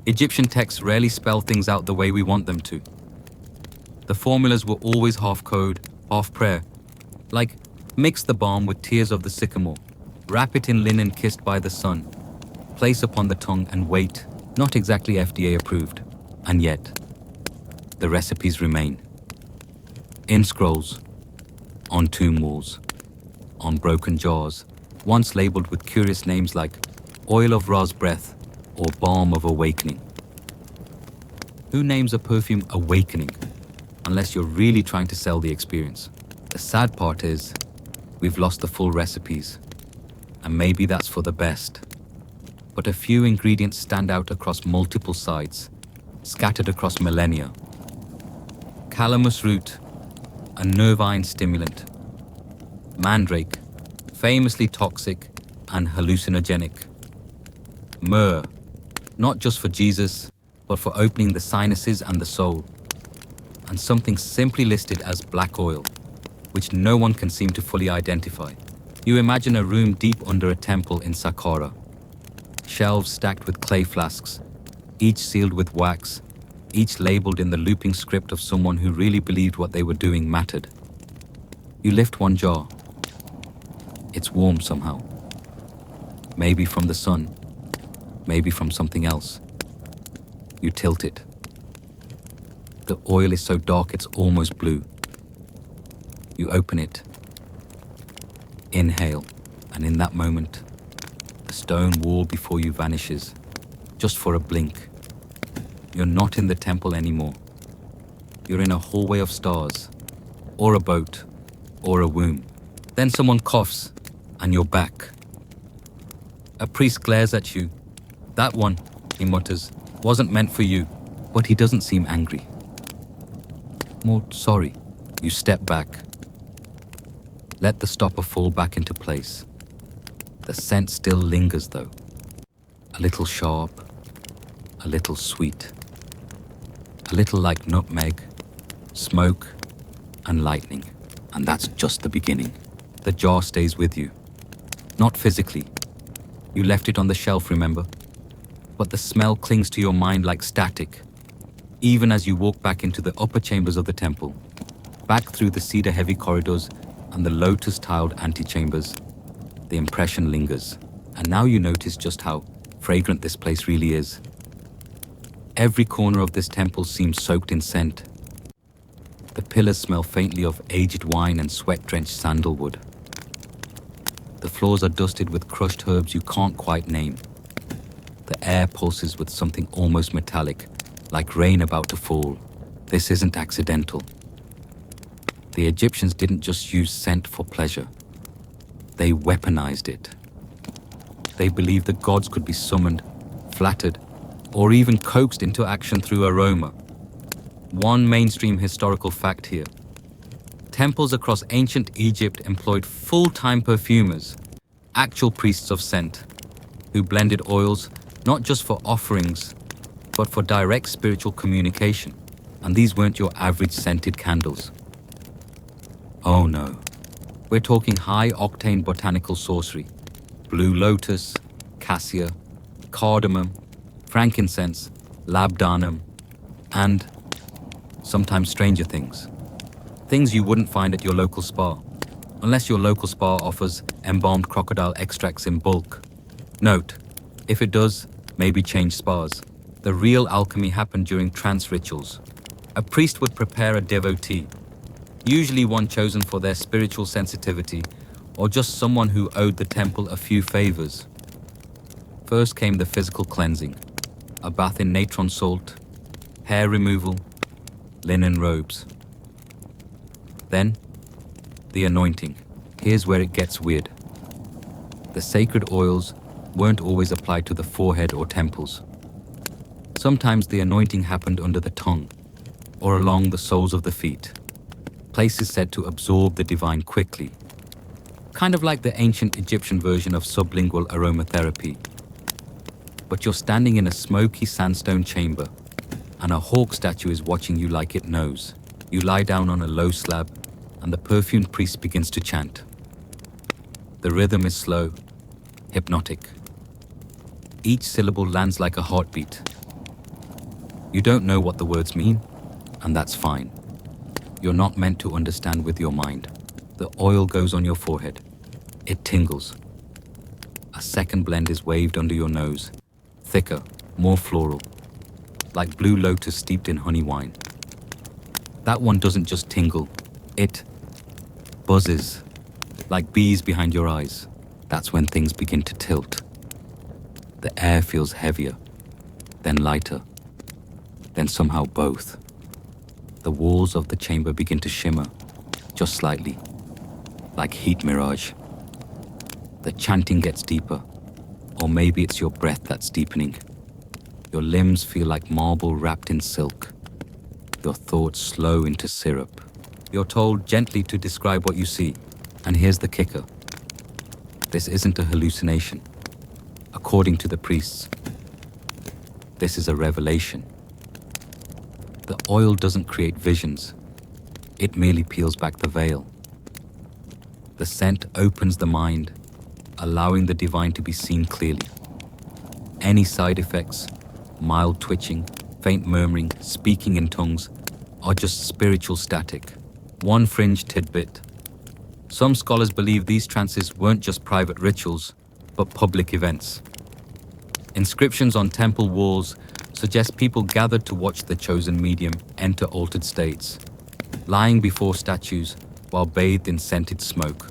Egyptian texts rarely spell things out the way we want them to. The formulas were always half code, half prayer. Like, mix the balm with tears of the sycamore, wrap it in linen kissed by the sun, place upon the tongue and wait. Not exactly FDA approved. And yet, the recipes remain. In scrolls, on tomb walls, on broken jars, once labeled with curious names like oil of Ra's breath or balm of awakening. Who names a perfume awakening unless you're really trying to sell the experience? The sad part is, we've lost the full recipes, and maybe that's for the best. But a few ingredients stand out across multiple sites, scattered across millennia. Calamus root, a nervine stimulant. Mandrake, famously toxic and hallucinogenic. Myrrh, not just for Jesus, but for opening the sinuses and the soul. And something simply listed as black oil, which no one can seem to fully identify. You imagine a room deep under a temple in Saqqara. Shelves stacked with clay flasks, each sealed with wax, each labeled in the looping script of someone who really believed what they were doing mattered. You lift one jar. It's warm somehow. Maybe from the sun, maybe from something else. You tilt it. The oil is so dark it's almost blue. You open it. Inhale, and in that moment, the stone wall before you vanishes, just for a blink. You're not in the temple anymore. You're in a hallway of stars, or a boat, or a womb. Then someone coughs, and you're back. A priest glares at you. That one, he mutters, wasn't meant for you, but he doesn't seem angry. More sorry. You step back. Let the stopper fall back into place. The scent still lingers though. A little sharp, a little sweet. A little like nutmeg, smoke, and lightning. And that's just the beginning. The jar stays with you. Not physically. You left it on the shelf, remember? But the smell clings to your mind like static, even as you walk back into the upper chambers of the temple, back through the cedar-heavy corridors and the lotus-tiled antechambers. The impression lingers, and now you notice just how fragrant this place really is. Every corner of this temple seems soaked in scent. The pillars smell faintly of aged wine and sweat-drenched sandalwood. The floors are dusted with crushed herbs you can't quite name. The air pulses with something almost metallic, like rain about to fall. This isn't accidental. The Egyptians didn't just use scent for pleasure. They weaponized it. They believed the gods could be summoned, flattered, or even coaxed into action through aroma. One mainstream historical fact here. Temples across ancient Egypt employed full-time perfumers, actual priests of scent, who blended oils not just for offerings, but for direct spiritual communication. And these weren't your average scented candles. Oh no. We're talking high-octane botanical sorcery. Blue lotus, cassia, cardamom, frankincense, labdanum, and sometimes stranger things. Things you wouldn't find at your local spa, unless your local spa offers embalmed crocodile extracts in bulk. Note, if it does, maybe change spas. The real alchemy happened during trance rituals. A priest would prepare a devotee, usually one chosen for their spiritual sensitivity or just someone who owed the temple a few favors. First came the physical cleansing, a bath in natron salt, hair removal, linen robes. Then, the anointing. Here's where it gets weird. The sacred oils weren't always applied to the forehead or temples. Sometimes the anointing happened under the tongue or along the soles of the feet, places said to absorb the divine quickly, kind of like the ancient Egyptian version of sublingual aromatherapy. But you're standing in a smoky sandstone chamber, and a hawk statue is watching you like it knows. You lie down on a low slab, and the perfumed priest begins to chant. The rhythm is slow, hypnotic. Each syllable lands like a heartbeat. You don't know what the words mean, and that's fine. You're not meant to understand with your mind. The oil goes on your forehead. It tingles. A second blend is waved under your nose, thicker, more floral, like blue lotus steeped in honey wine. That one doesn't just tingle, it buzzes, like bees behind your eyes. That's when things begin to tilt. The air feels heavier, then lighter, then somehow both. The walls of the chamber begin to shimmer, just slightly, like heat mirage. The chanting gets deeper, or maybe it's your breath that's deepening. Your limbs feel like marble wrapped in silk. Your thoughts slow into syrup. You're told gently to describe what you see, and here's the kicker. This isn't a hallucination. According to the priests, this is a revelation. The oil doesn't create visions. It merely peels back the veil. The scent opens the mind, allowing the divine to be seen clearly. Any side effects, mild twitching, faint murmuring, speaking in tongues, are just spiritual static. One fringe tidbit. Some scholars believe these trances weren't just private rituals, but public events. Inscriptions on temple walls suggest people gathered to watch the chosen medium enter altered states, lying before statues while bathed in scented smoke.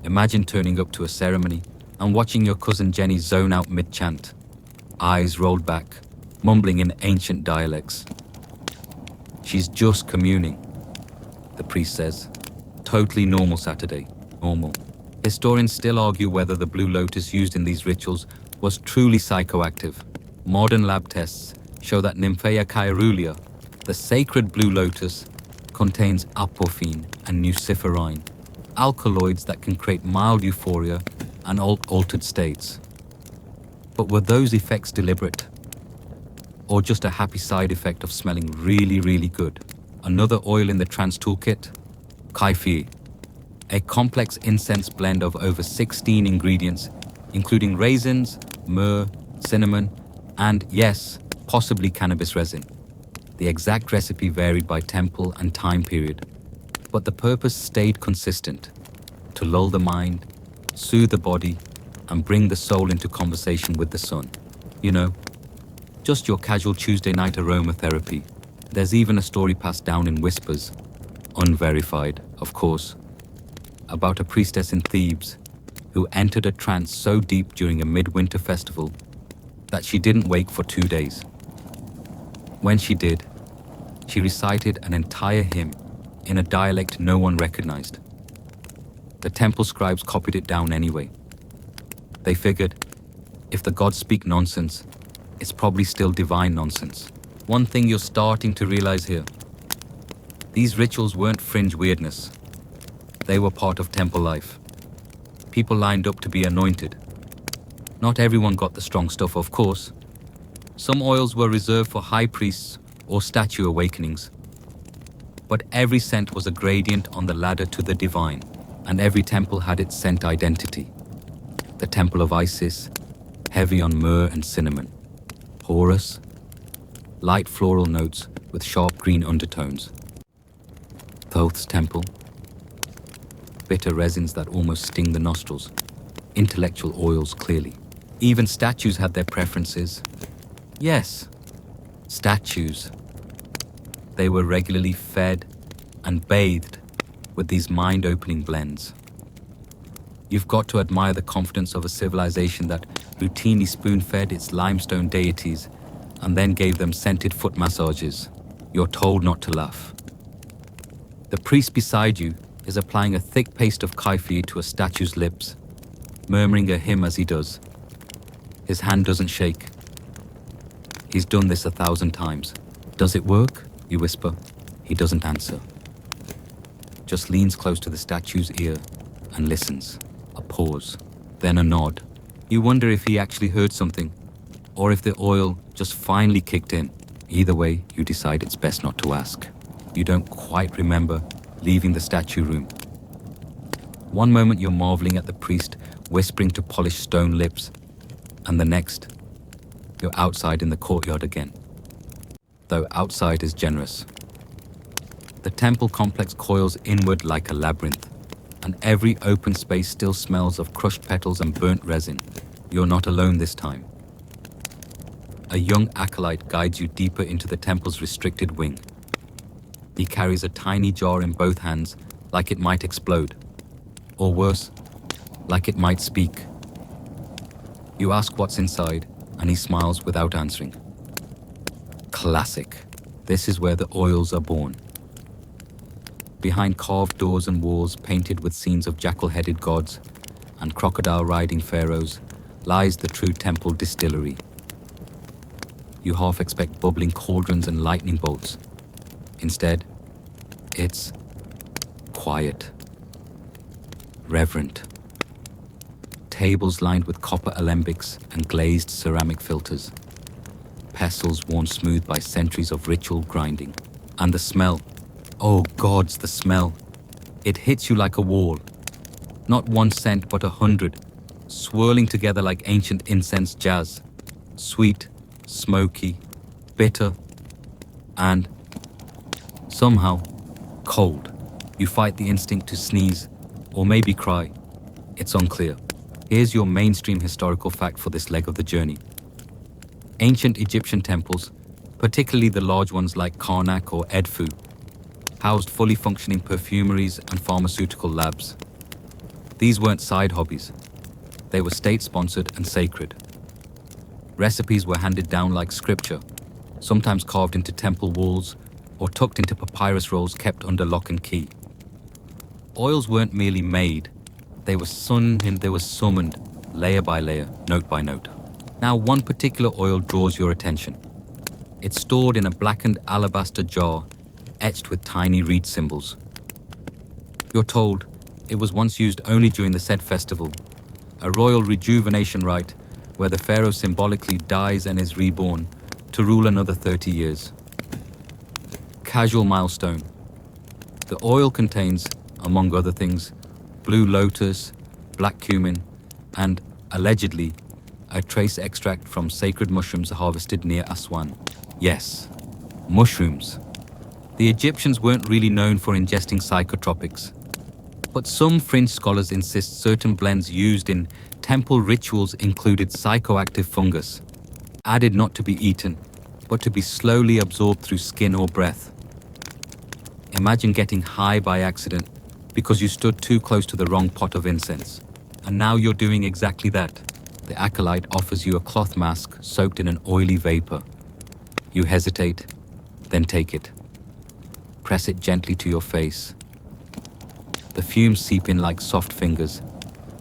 Imagine turning up to a ceremony and watching your cousin Jenny zone out mid-chant, eyes rolled back, mumbling in ancient dialects. She's just communing, the priest says. Totally normal Saturday, normal. Historians still argue whether the blue lotus used in these rituals was truly psychoactive. Modern lab tests show that Nymphaea caerulea, the sacred blue lotus, contains apophene and nuciferine, alkaloids that can create mild euphoria and altered states. But were those effects deliberate? Or just a happy side effect of smelling really, really good? Another oil in the trance toolkit? Kaifi, a complex incense blend of over 16 ingredients, including raisins, myrrh, cinnamon, and yes, possibly cannabis resin. The exact recipe varied by temple and time period, but the purpose stayed consistent: to lull the mind, soothe the body, and bring the soul into conversation with the sun. You know, just your casual Tuesday night aromatherapy. There's even a story passed down in whispers, unverified, of course, about a priestess in Thebes who entered a trance so deep during a midwinter festival that she didn't wake for 2 days. When she did, she recited an entire hymn in a dialect no one recognized. The temple scribes copied it down anyway. They figured, if the gods speak nonsense, it's probably still divine nonsense. One thing you're starting to realize here: these rituals weren't fringe weirdness. They were part of temple life. People lined up to be anointed. Not everyone got the strong stuff, of course. Some oils were reserved for high priests or statue awakenings. But every scent was a gradient on the ladder to the divine, and every temple had its scent identity. The temple of Isis, heavy on myrrh and cinnamon. Horus, light floral notes with sharp green undertones. Thoth's temple, bitter resins that almost sting the nostrils. Intellectual oils, clearly. Even statues had their preferences. Yes, statues. They were regularly fed and bathed with these mind-opening blends. You've got to admire the confidence of a civilization that routinely spoon-fed its limestone deities and then gave them scented foot massages. You're told not to laugh. The priest beside you is applying a thick paste of kefir to a statue's lips, murmuring a hymn as he does. His hand doesn't shake. He's done this 1,000 times. Does it work? You whisper. He doesn't answer. Just leans close to the statue's ear and listens. A pause, then a nod. You wonder if he actually heard something, or if the oil just finally kicked in. Either way, you decide it's best not to ask. You don't quite remember leaving the statue room. One moment you're marveling at the priest whispering to polished stone lips, and the next, you're outside in the courtyard again. Though outside is generous. The temple complex coils inward like a labyrinth, and every open space still smells of crushed petals and burnt resin. You're not alone this time. A young acolyte guides you deeper into the temple's restricted wing. He carries a tiny jar in both hands, like it might explode. Or worse, like it might speak. You ask what's inside, and he smiles without answering. Classic. This is where the oils are born. Behind carved doors and walls painted with scenes of jackal-headed gods and crocodile-riding pharaohs lies the true temple distillery. You half expect bubbling cauldrons and lightning bolts. Instead, it's quiet, reverent. Tables lined with copper alembics and glazed ceramic filters. Pestles worn smooth by centuries of ritual grinding. And the smell. Oh gods, the smell. It hits you like a wall. Not one scent, but 100, swirling together like ancient incense jazz. Sweet, smoky, bitter, and somehow cold. You fight the instinct to sneeze, or maybe cry. It's unclear. Here's your mainstream historical fact for this leg of the journey. Ancient Egyptian temples, particularly the large ones like Karnak or Edfu, housed fully functioning perfumeries and pharmaceutical labs. These weren't side hobbies. They were state-sponsored and sacred. Recipes were handed down like scripture, sometimes carved into temple walls or tucked into papyrus rolls kept under lock and key. Oils weren't merely made, they were summoned, layer by layer, note by note. Now one particular oil draws your attention. It's stored in a blackened alabaster jar etched with tiny reed symbols. You're told it was once used only during the said festival, a royal rejuvenation rite where the pharaoh symbolically dies and is reborn to rule another 30 years. Casual milestone. The oil contains, among other things, blue lotus, black cumin, and, allegedly, a trace extract from sacred mushrooms harvested near Aswan. Yes, mushrooms. The Egyptians weren't really known for ingesting psychotropics, but some fringe scholars insist certain blends used in temple rituals included psychoactive fungus, added not to be eaten, but to be slowly absorbed through skin or breath. Imagine getting high by accident because you stood too close to the wrong pot of incense, and now you're doing exactly that. The acolyte offers you a cloth mask soaked in an oily vapor. You hesitate, then take it. Press it gently to your face. The fumes seep in like soft fingers,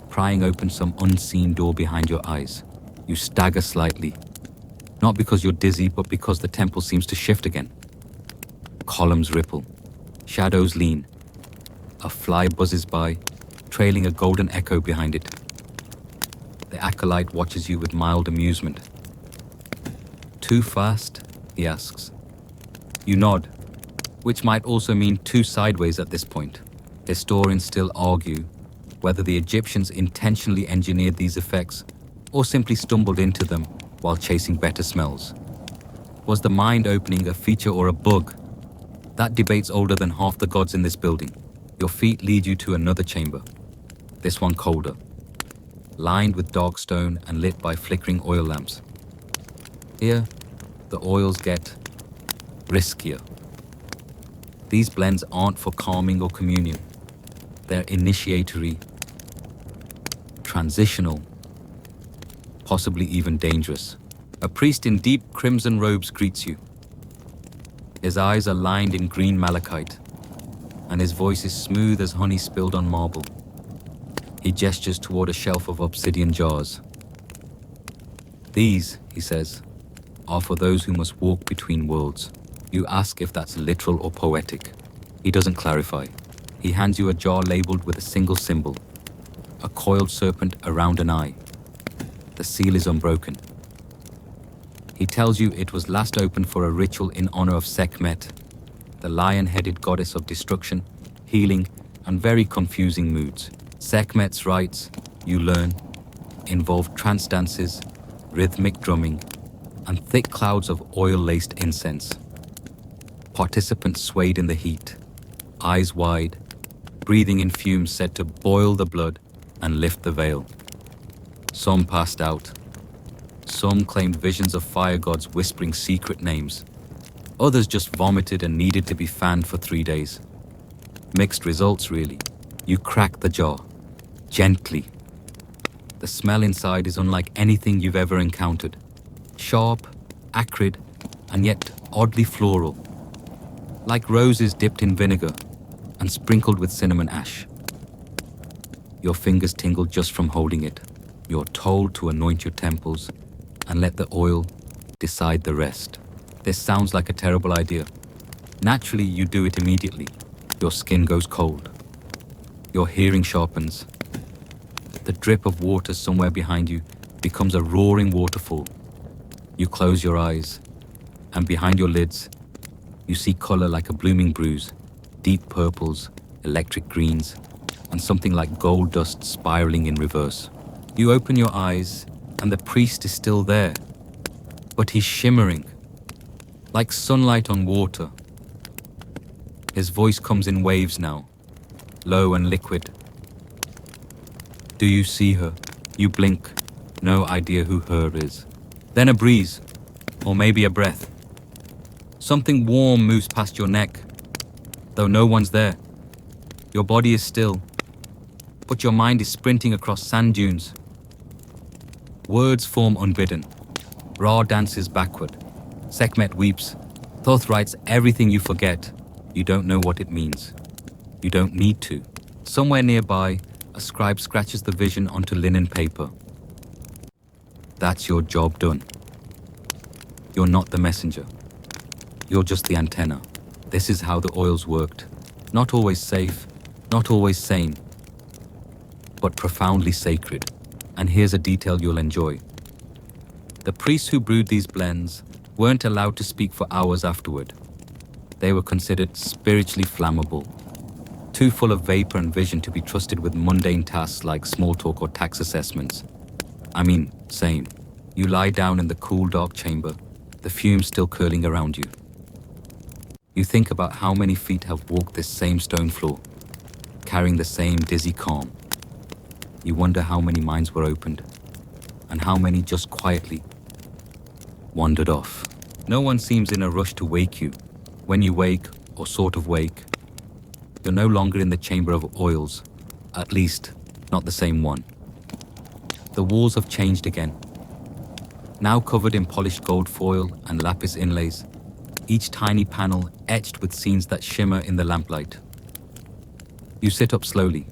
prying open some unseen door behind your eyes. You stagger slightly, not because you're dizzy, but because the temple seems to shift again. Columns ripple, shadows lean. A fly buzzes by, trailing a golden echo behind it. The acolyte watches you with mild amusement. Too fast? He asks. You nod, which might also mean too sideways at this point. Historians still argue whether the Egyptians intentionally engineered these effects or simply stumbled into them while chasing better smells. Was the mind opening a feature or a bug? That debate's older than half the gods in this building. Your feet lead you to another chamber, this one colder, lined with dark stone and lit by flickering oil lamps. Here, the oils get riskier. These blends aren't for calming or communion. They're initiatory, transitional, possibly even dangerous. A priest in deep crimson robes greets you. His eyes are lined in green malachite, and his voice is smooth as honey spilled on marble. He gestures toward a shelf of obsidian jars. These, he says, are for those who must walk between worlds. You ask if that's literal or poetic. He doesn't clarify. He hands you a jar labeled with a single symbol, a coiled serpent around an eye. The seal is unbroken. He tells you it was last opened for a ritual in honor of Sekhmet, the lion-headed goddess of destruction, healing, and very confusing moods. Sekhmet's rites, you learn, involve trance dances, rhythmic drumming, and thick clouds of oil-laced incense. Participants swayed in the heat, eyes wide, breathing in fumes said to boil the blood and lift the veil. Some passed out. Some claimed visions of fire gods whispering secret names. Others just vomited and needed to be fanned for 3 days. Mixed results, really. You crack the jar. Gently. The smell inside is unlike anything you've ever encountered. Sharp, acrid, and yet oddly floral. Like roses dipped in vinegar and sprinkled with cinnamon ash. Your fingers tingle just from holding it. You're told to anoint your temples and let the oil decide the rest. This sounds like a terrible idea. Naturally, you do it immediately. Your skin goes cold. Your hearing sharpens. The drip of water somewhere behind you becomes a roaring waterfall. You close your eyes, and behind your lids, you see color like a blooming bruise, deep purples, electric greens, and something like gold dust spiraling in reverse. You open your eyes, and the priest is still there, but he's shimmering, like sunlight on water. His voice comes in waves now, low and liquid. Do you see her? You blink, no idea who her is. Then a breeze, or maybe a breath. Something warm moves past your neck, though no one's there. Your body is still, but your mind is sprinting across sand dunes. Words form unbidden. Ra dances backward. Sekhmet weeps. Thoth writes everything you forget. You don't know what it means. You don't need to. Somewhere nearby, a scribe scratches the vision onto linen paper. That's your job done. You're not the messenger. You're just the antenna. This is how the oils worked. Not always safe, not always sane, but profoundly sacred. And here's a detail you'll enjoy. The priests who brewed these blends weren't allowed to speak for hours afterward. They were considered spiritually flammable, too full of vapor and vision to be trusted with mundane tasks like small talk or tax assessments. I mean, same. You lie down in the cool, dark chamber, the fumes still curling around you. You think about how many feet have walked this same stone floor, carrying the same dizzy calm. You wonder how many minds were opened, and how many just quietly wandered off. No one seems in a rush to wake you. When you wake, or sort of wake, you're no longer in the chamber of oils, at least not the same one. The walls have changed again. Now covered in polished gold foil and lapis inlays, each tiny panel etched with scenes that shimmer in the lamplight. You sit up slowly,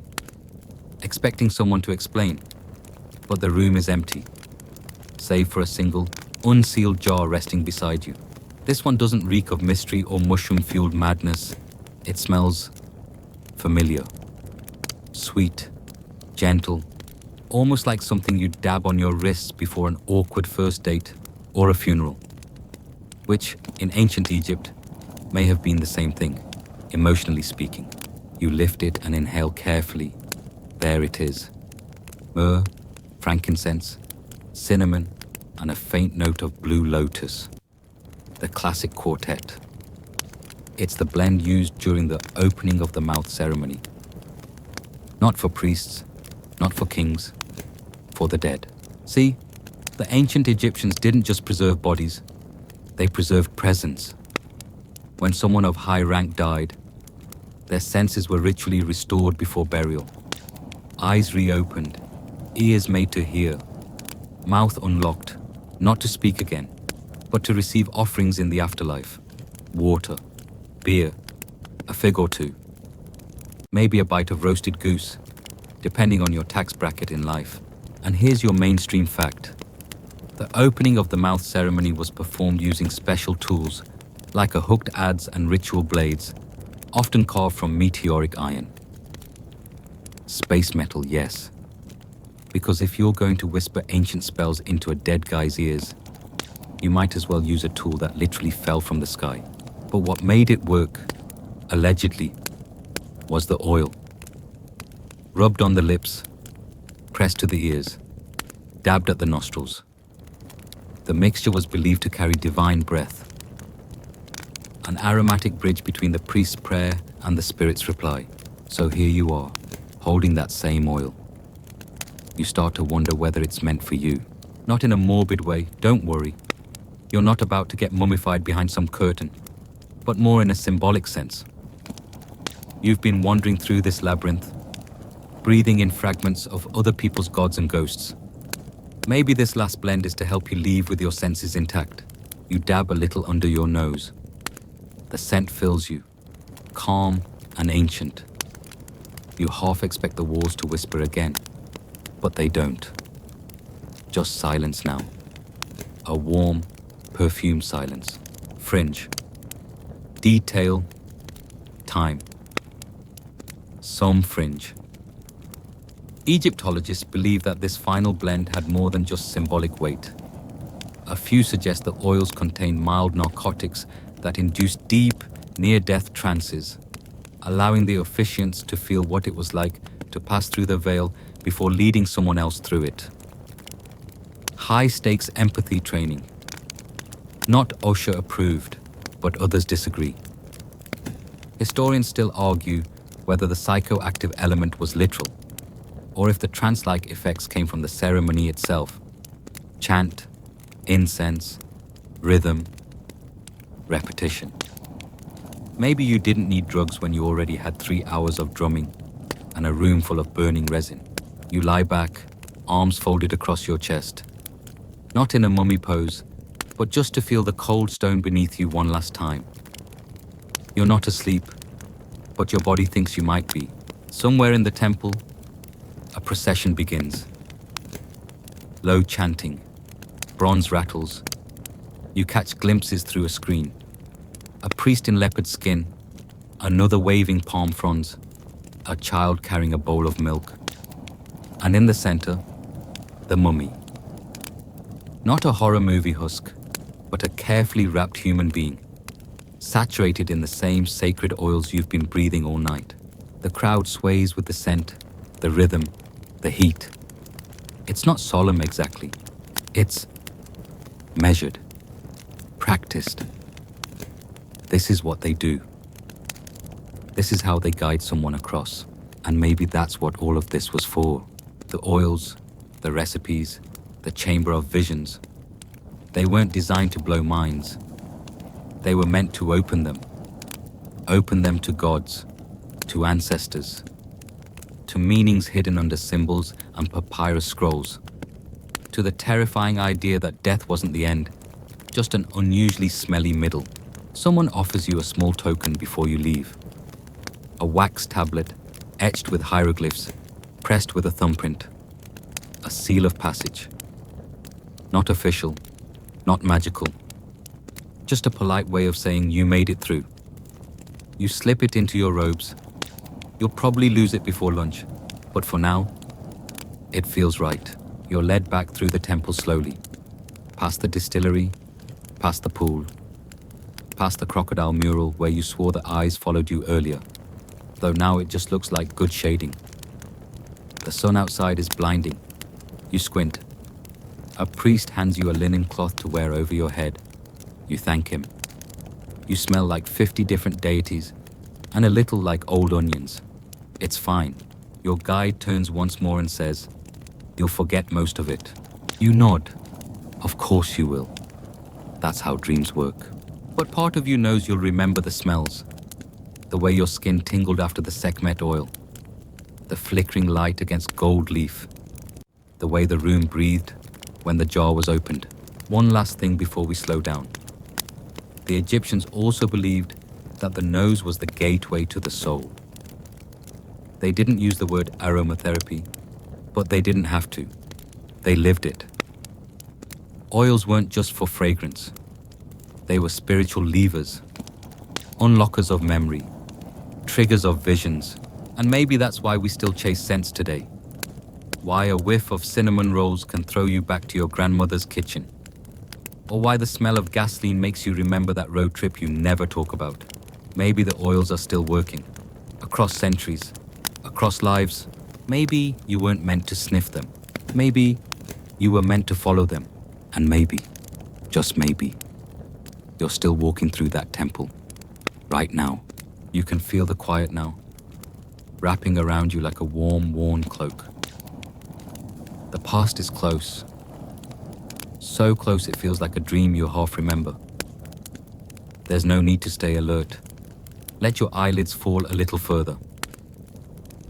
expecting someone to explain, but the room is empty, save for a single, unsealed jar resting beside you. This one doesn't reek of mystery or mushroom-fueled madness. It smells familiar, sweet, gentle, almost like something you dab on your wrists before an awkward first date or a funeral, which, in ancient Egypt, may have been the same thing, emotionally speaking. You lift it and inhale carefully. There it is. Myrrh, frankincense, cinnamon, and a faint note of blue lotus. The classic quartet. It's the blend used during the opening of the mouth ceremony. Not for priests, not for kings, for the dead. See, the ancient Egyptians didn't just preserve bodies, they preserved presence. When someone of high rank died, their senses were ritually restored before burial. Eyes reopened, ears made to hear, mouth unlocked, not to speak again, but to receive offerings in the afterlife. Water, beer, a fig or two, maybe a bite of roasted goose, depending on your tax bracket in life. And here's your mainstream fact. The opening of the mouth ceremony was performed using special tools, like a hooked adze and ritual blades, often carved from meteoric iron. Space metal, yes. Because if you're going to whisper ancient spells into a dead guy's ears, you might as well use a tool that literally fell from the sky. But what made it work, allegedly, was the oil. Rubbed on the lips, pressed to the ears, dabbed at the nostrils. The mixture was believed to carry divine breath, an aromatic bridge between the priest's prayer and the spirit's reply. So here you are, holding that same oil. You start to wonder whether it's meant for you. Not in a morbid way, don't worry. You're not about to get mummified behind some curtain, but more in a symbolic sense. You've been wandering through this labyrinth, breathing in fragments of other people's gods and ghosts. Maybe this last blend is to help you leave with your senses intact. You dab a little under your nose. The scent fills you, calm and ancient. You half expect the walls to whisper again, but they don't. Just silence now. A warm, perfumed silence. Fringe. Detail. Time. Some fringe. Egyptologists believe that this final blend had more than just symbolic weight. A few suggest the oils contained mild narcotics that induce deep, near-death trances, allowing the officiants to feel what it was like to pass through the veil before leading someone else through it. High-stakes empathy training. Not OSHA approved, but others disagree. Historians still argue whether the psychoactive element was literal, or if the trance-like effects came from the ceremony itself. Chant, incense, rhythm, repetition. Maybe you didn't need drugs when you already had 3 hours of drumming and a room full of burning resin. You lie back, arms folded across your chest. Not in a mummy pose, but just to feel the cold stone beneath you one last time. You're not asleep, but your body thinks you might be. Somewhere in the temple, a procession begins. Low chanting, bronze rattles. You catch glimpses through a screen. A priest in leopard skin, another waving palm fronds, a child carrying a bowl of milk. And in the center, the mummy. Not a horror movie husk, but a carefully wrapped human being, saturated in the same sacred oils you've been breathing all night. The crowd sways with the scent, the rhythm, the heat. It's not solemn exactly. It's measured, practiced. This is what they do. This is how they guide someone across. And maybe that's what all of this was for. The oils, the recipes, the chamber of visions. They weren't designed to blow minds. They were meant to open them. Open them to gods, to ancestors, to meanings hidden under symbols and papyrus scrolls, to the terrifying idea that death wasn't the end, just an unusually smelly middle. Someone offers you a small token before you leave. A wax tablet, etched with hieroglyphs, pressed with a thumbprint. A seal of passage. Not official, not magical. Just a polite way of saying you made it through. You slip it into your robes. You'll probably lose it before lunch, but for now, it feels right. You're led back through the temple slowly, past the distillery, past the pool, past the crocodile mural where you swore the eyes followed you earlier, though now it just looks like good shading. The sun outside is blinding. You squint. A priest hands you a linen cloth to wear over your head. You thank him. You smell like 50 different deities, and a little like old onions. It's fine. Your guide turns once more and says, "You'll forget most of it." You nod. Of course you will. That's how dreams work. But part of you knows you'll remember the smells. The way your skin tingled after the Sekhmet oil. The flickering light against gold leaf. the way the room breathed when the jar was opened. One last thing before we slow down. The Egyptians also believed that the nose was the gateway to the soul. They didn't use the word aromatherapy, but they didn't have to. They lived it. Oils weren't just for fragrance. They were spiritual levers, unlockers of memory, triggers of visions, and maybe that's why we still chase scents today. Why a whiff of cinnamon rolls can throw you back to your grandmother's kitchen. Or why the smell of gasoline makes you remember that road trip you never talk about. Maybe the oils are still working, across centuries, across lives. Maybe you weren't meant to sniff them. Maybe you were meant to follow them. And maybe, just maybe, you're still walking through that temple. Right now, you can feel the quiet now, wrapping around you like a warm, worn cloak. The past is close. So close it feels like a dream you half remember. There's no need to stay alert. Let your eyelids fall a little further.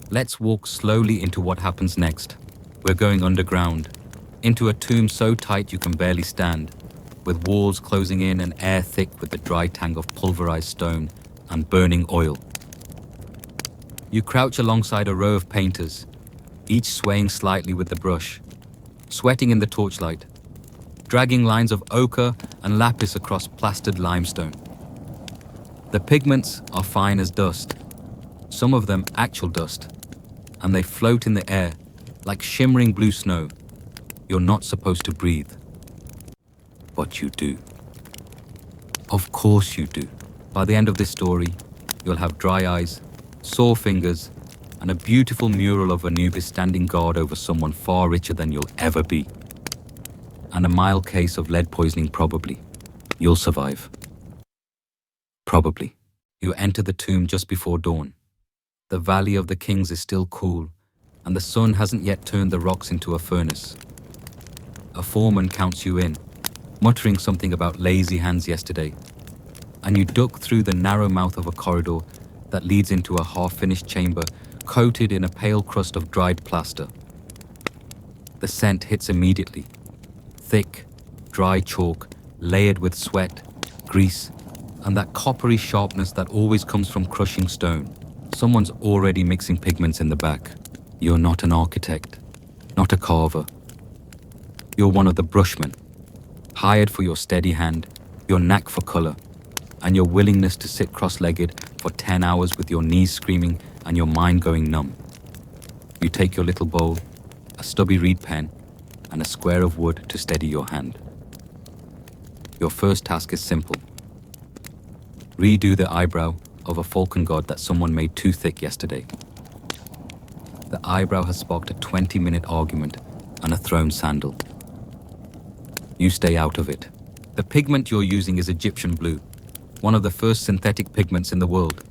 Let's walk slowly into what happens next. We're going underground, into a tomb so tight you can barely stand, with walls closing in and air thick with the dry tang of pulverized stone and burning oil. You crouch alongside a row of painters, each swaying slightly with the brush, sweating in the torchlight, dragging lines of ochre and lapis across plastered limestone. The pigments are fine as dust, some of them actual dust, and they float in the air like shimmering blue snow. You're not supposed to breathe, but you do. Of course you do. By the end of this story, you'll have dry eyes, sore fingers, and a beautiful mural of Anubis standing guard over someone far richer than you'll ever be. And a mild case of lead poisoning probably. You'll survive. Probably. You enter the tomb just before dawn. The Valley of the Kings is still cool, and the sun hasn't yet turned the rocks into a furnace. A foreman counts you in, muttering something about lazy hands yesterday, and you duck through the narrow mouth of a corridor that leads into a half-finished chamber coated in a pale crust of dried plaster. The scent hits immediately. Thick, dry chalk, layered with sweat, grease, and that coppery sharpness that always comes from crushing stone. Someone's already mixing pigments in the back. You're not an architect, not a carver. You're one of the brushmen, hired for your steady hand, your knack for color, and your willingness to sit cross-legged for 10 hours with your knees screaming and your mind going numb. You take your little bowl, a stubby reed pen, and a square of wood to steady your hand. Your first task is simple. Redo the eyebrow of a falcon god that someone made too thick yesterday. The eyebrow has sparked a 20-minute argument and a thrown sandal. You stay out of it. The pigment you're using is Egyptian blue, one of the first synthetic pigments in the world.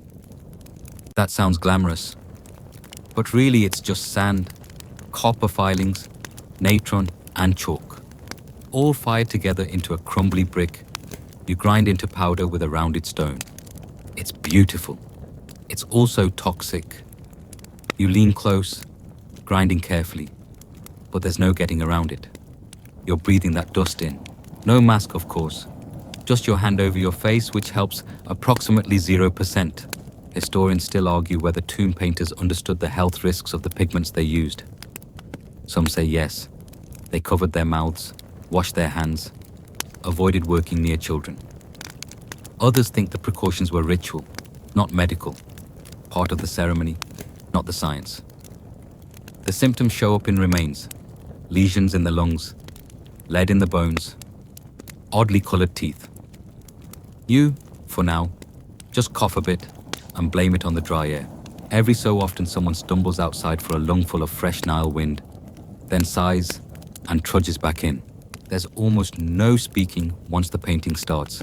That sounds glamorous, but really it's just sand, copper filings, natron, and chalk, all fired together into a crumbly brick you grind into powder with a rounded stone. It's beautiful. It's also toxic. You lean close, grinding carefully, but there's no getting around it. You're breathing that dust in. No mask, of course. Just your hand over your face, which helps approximately 0%. Historians still argue whether tomb painters understood the health risks of the pigments they used. Some say yes. They covered their mouths, washed their hands, avoided working near children. Others think the precautions were ritual, not medical, part of the ceremony, not the science. The symptoms show up in remains, lesions in the lungs, lead in the bones, oddly colored teeth. You, for now, just cough a bit and blame it on the dry air. Every so often someone stumbles outside for a lungful of fresh Nile wind, then sighs and trudges back in. There's almost no speaking once the painting starts.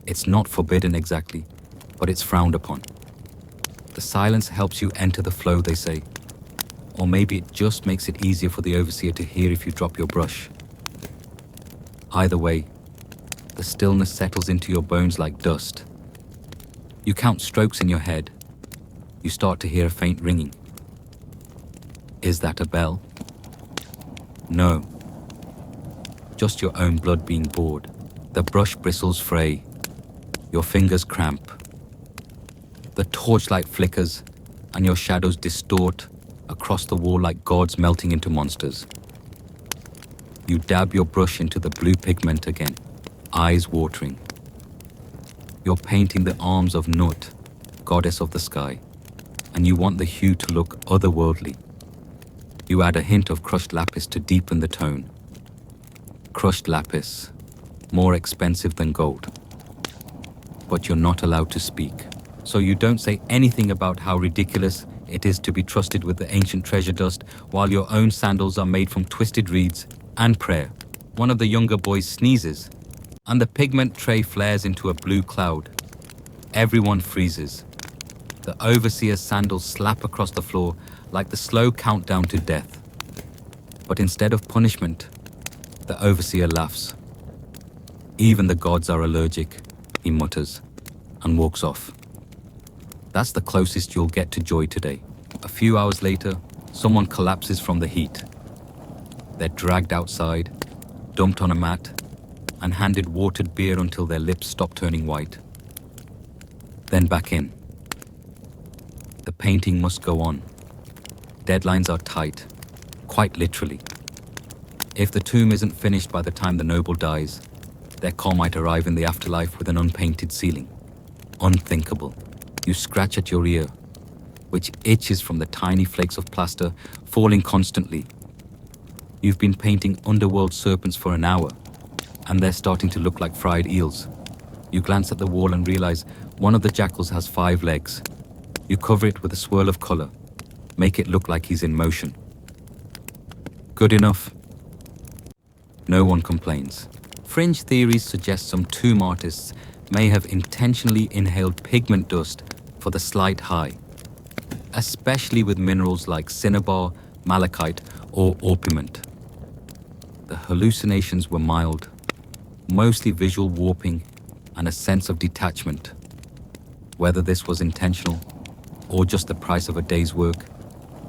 It's not forbidden exactly, but it's frowned upon. The silence helps you enter the flow, they say. Or maybe it just makes it easier for the overseer to hear if you drop your brush. Either way, the stillness settles into your bones like dust. You count strokes in your head. You start to hear a faint ringing. Is that a bell? No, just your own blood being bored. The brush bristles fray, your fingers cramp. The torchlight flickers, and your shadows distort across the wall like gods melting into monsters. You dab your brush into the blue pigment again, eyes watering. You're painting the arms of Nut, goddess of the sky, and you want the hue to look otherworldly. You add a hint of crushed lapis to deepen the tone. Crushed lapis, more expensive than gold. But you're not allowed to speak, so you don't say anything about how ridiculous it is to be trusted with the ancient treasure dust while your own sandals are made from twisted reeds and prayer. One of the younger boys sneezes, and the pigment tray flares into a blue cloud. Everyone freezes. The overseer's sandals slap across the floor like the slow countdown to death. But instead of punishment, the overseer laughs. Even the gods are allergic, he mutters, and walks off. That's the closest you'll get to joy today. A few hours later, someone collapses from the heat. They're dragged outside, dumped on a mat, and handed watered beer until their lips stop turning white. Then back in. The painting must go on. Deadlines are tight, quite literally. If the tomb isn't finished by the time the noble dies, their call might arrive in the afterlife with an unpainted ceiling. Unthinkable. You scratch at your ear, which itches from the tiny flakes of plaster falling constantly. You've been painting underworld serpents for an hour, and they're starting to look like fried eels. You glance at the wall and realize one of the jackals has 5 legs. You cover it with a swirl of color, make it look like he's in motion. Good enough. No one complains. Fringe theories suggest some tomb artists may have intentionally inhaled pigment dust for the slight high, especially with minerals like cinnabar, malachite, or orpiment. The hallucinations were mild, mostly visual warping and a sense of detachment. Whether this was intentional or just the price of a day's work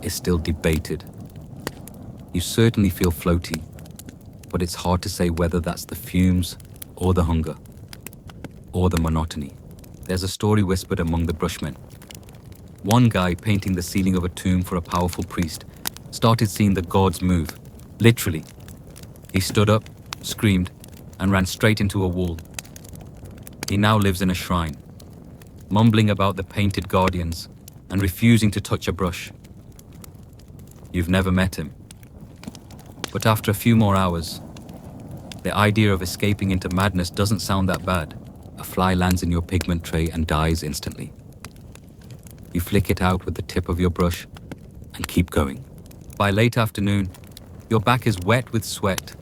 is still debated. You certainly feel floaty, but it's hard to say whether that's the fumes or the hunger or the monotony. There's a story whispered among the bushmen. One guy painting the ceiling of a tomb for a powerful priest started seeing the gods move, literally. He stood up, screamed, and ran straight into a wall. He now lives in a shrine, mumbling about the painted guardians and refusing to touch a brush. You've never met him. But after a few more hours, the idea of escaping into madness doesn't sound that bad. A fly lands in your pigment tray and dies instantly. You flick it out with the tip of your brush and keep going. By late afternoon, your back is wet with sweat,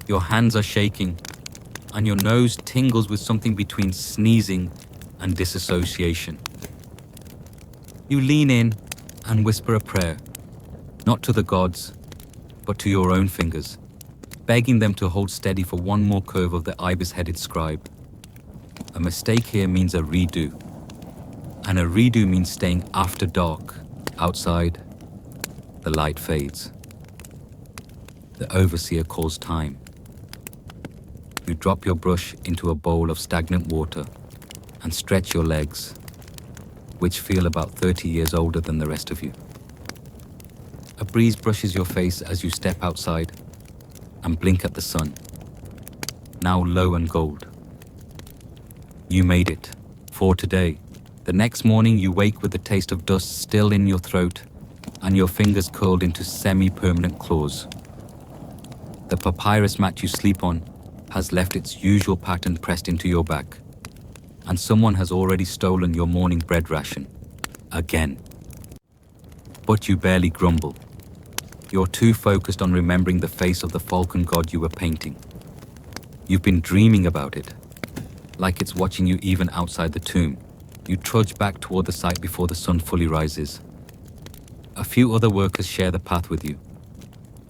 your hands are shaking, and your nose tingles with something between sneezing and disassociation. You lean in and whisper a prayer, not to the gods, but to your own fingers, begging them to hold steady for one more curve of the ibis-headed scribe. A mistake here means a redo, and a redo means staying after dark, outside. The light fades. The overseer calls time. You drop your brush into a bowl of stagnant water and stretch your legs, which feel about 30 years older than the rest of you. A breeze brushes your face as you step outside and blink at the sun, now low and gold. You made it, for today. The next morning you wake with the taste of dust still in your throat and your fingers curled into semi-permanent claws. The papyrus mat you sleep on has left its usual pattern pressed into your back, and someone has already stolen your morning bread ration. Again. But you barely grumble. You're too focused on remembering the face of the falcon god you were painting. You've been dreaming about it, like it's watching you even outside the tomb. You trudge back toward the site before the sun fully rises. A few other workers share the path with you,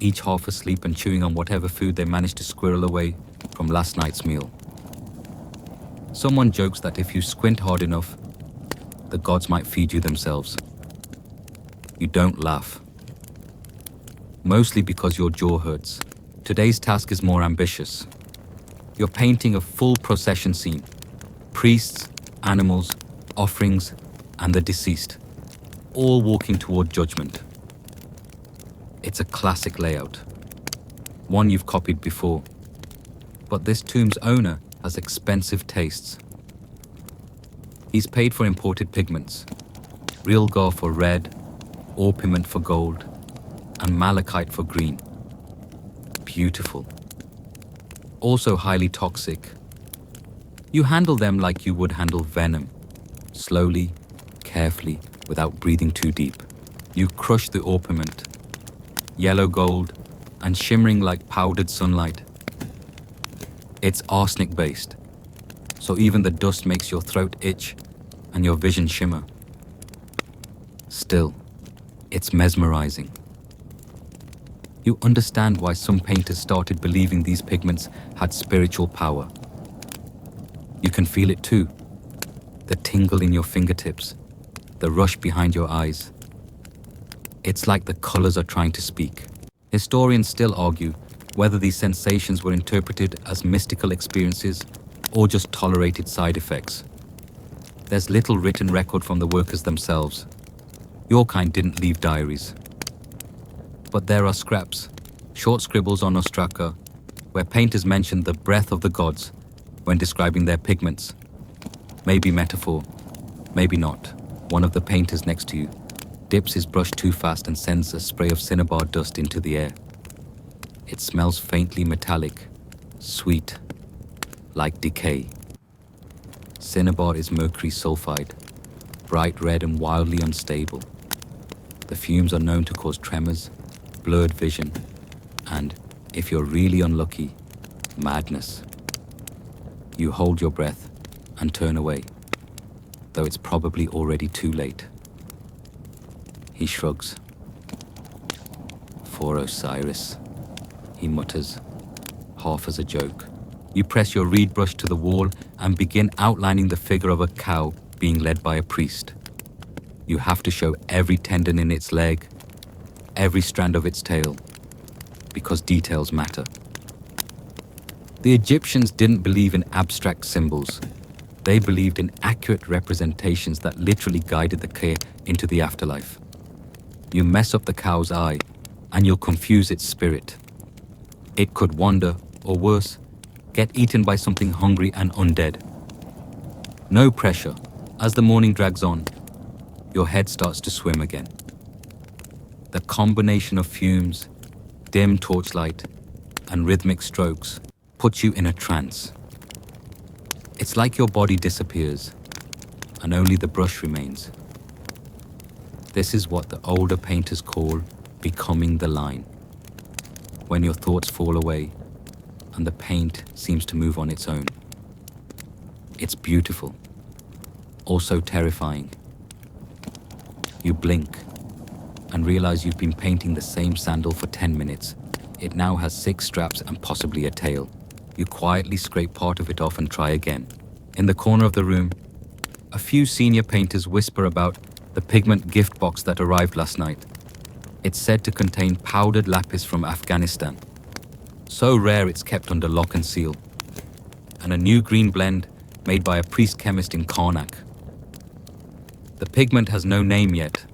each half asleep and chewing on whatever food they managed to squirrel away from last night's meal. Someone jokes that if you squint hard enough, the gods might feed you themselves. You don't laugh. mostly because your jaw hurts. Today's task is more ambitious. You're painting a full procession scene: priests, animals, offerings, and the deceased, all walking toward judgment. It's a classic layout, one you've copied before. But this tomb's owner has expensive tastes. He's paid for imported pigments: real gar for red, orpiment for gold, and malachite for green. Beautiful. Also highly toxic. You handle them like you would handle venom, slowly, carefully, without breathing too deep. You crush the orpiment, yellow gold, and shimmering like powdered sunlight. It's arsenic-based, so even the dust makes your throat itch and your vision shimmer. Still, it's mesmerizing. You understand why some painters started believing these pigments had spiritual power. You can feel it too. The tingle in your fingertips, the rush behind your eyes. It's like the colors are trying to speak. Historians still argue whether these sensations were interpreted as mystical experiences or just tolerated side effects. There's little written record from the workers themselves. Your kind didn't leave diaries. But there are scraps, short scribbles on ostraca, where painters mention the breath of the gods when describing their pigments. Maybe metaphor, maybe not. One of the painters next to you dips his brush too fast and sends a spray of cinnabar dust into the air. It smells faintly metallic, sweet, like decay. Cinnabar is mercury sulfide, bright red and wildly unstable. The fumes are known to cause tremors, blurred vision, and, if you're really unlucky, madness. You hold your breath and turn away, though it's probably already too late. He shrugs. For Osiris, he mutters, half as a joke. You press your reed brush to the wall and begin outlining the figure of a cow being led by a priest. You have to show every tendon in its leg, every strand of its tail, because details matter. The Egyptians didn't believe in abstract symbols. They believed in accurate representations that literally guided the clay into the afterlife. You mess up the cow's eye, and you'll confuse its spirit. It could wander, or worse, get eaten by something hungry and undead. No pressure. As the morning drags on, your head starts to swim again. The combination of fumes, dim torchlight, and rhythmic strokes puts you in a trance. It's like your body disappears, and only the brush remains. This is what the older painters call becoming the line. When your thoughts fall away, and the paint seems to move on its own. It's beautiful, also terrifying. You blink and realize you've been painting the same sandal for 10 minutes. It now has 6 straps and possibly a tail. You quietly scrape part of it off and try again. In the corner of the room, a few senior painters whisper about the pigment gift box that arrived last night. It's said to contain powdered lapis from Afghanistan. So rare it's kept under lock and seal. And a new green blend made by a priest chemist in Karnak. The pigment has no name yet,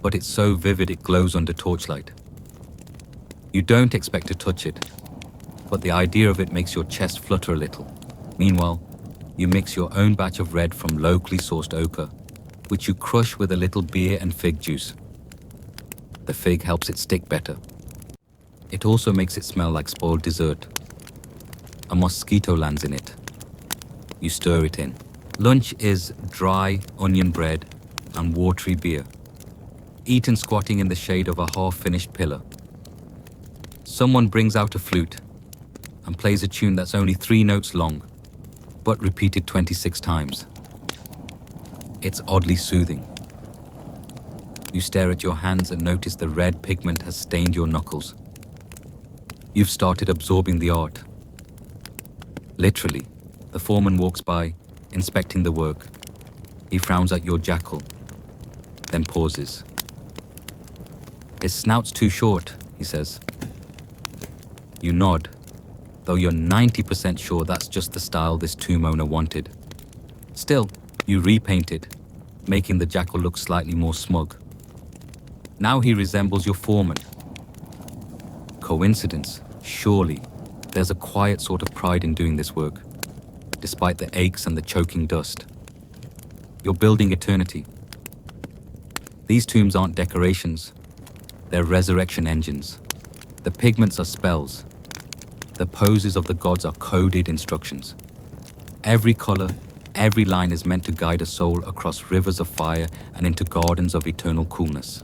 but it's so vivid it glows under torchlight. You don't expect to touch it, but the idea of it makes your chest flutter a little. Meanwhile, you mix your own batch of red from locally sourced ochre, which you crush with a little beer and fig juice. The fig helps it stick better. It also makes it smell like spoiled dessert. A mosquito lands in it. You stir it in. Lunch is dry onion bread and watery beer, eaten squatting in the shade of a half-finished pillar. Someone brings out a flute and plays a tune that's only 3 notes long, but repeated 26 times. It's oddly soothing. You stare at your hands and notice the red pigment has stained your knuckles. You've started absorbing the art. Literally, the foreman walks by, inspecting the work. He frowns at your jackal, then pauses. His snout's too short, he says. You nod, though you're 90% sure that's just the style this tomb owner wanted. Still, you repaint it, making the jackal look slightly more smug. Now he resembles your foreman. Coincidence? Surely. There's a quiet sort of pride in doing this work, despite the aches and the choking dust. You're building eternity. These tombs aren't decorations. They're resurrection engines. The pigments are spells. The poses of the gods are coded instructions. Every color, every line is meant to guide a soul across rivers of fire and into gardens of eternal coolness.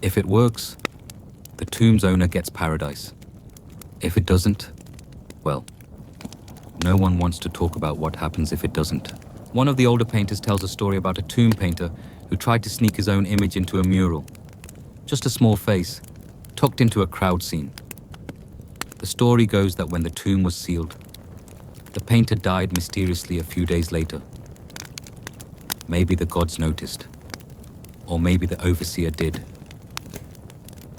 If it works, the tomb's owner gets paradise. If it doesn't, well, no one wants to talk about what happens if it doesn't. One of the older painters tells a story about a tomb painter who tried to sneak his own image into a mural. Just a small face, tucked into a crowd scene. The story goes that when the tomb was sealed, the painter died mysteriously a few days later. Maybe the gods noticed, or maybe the overseer did.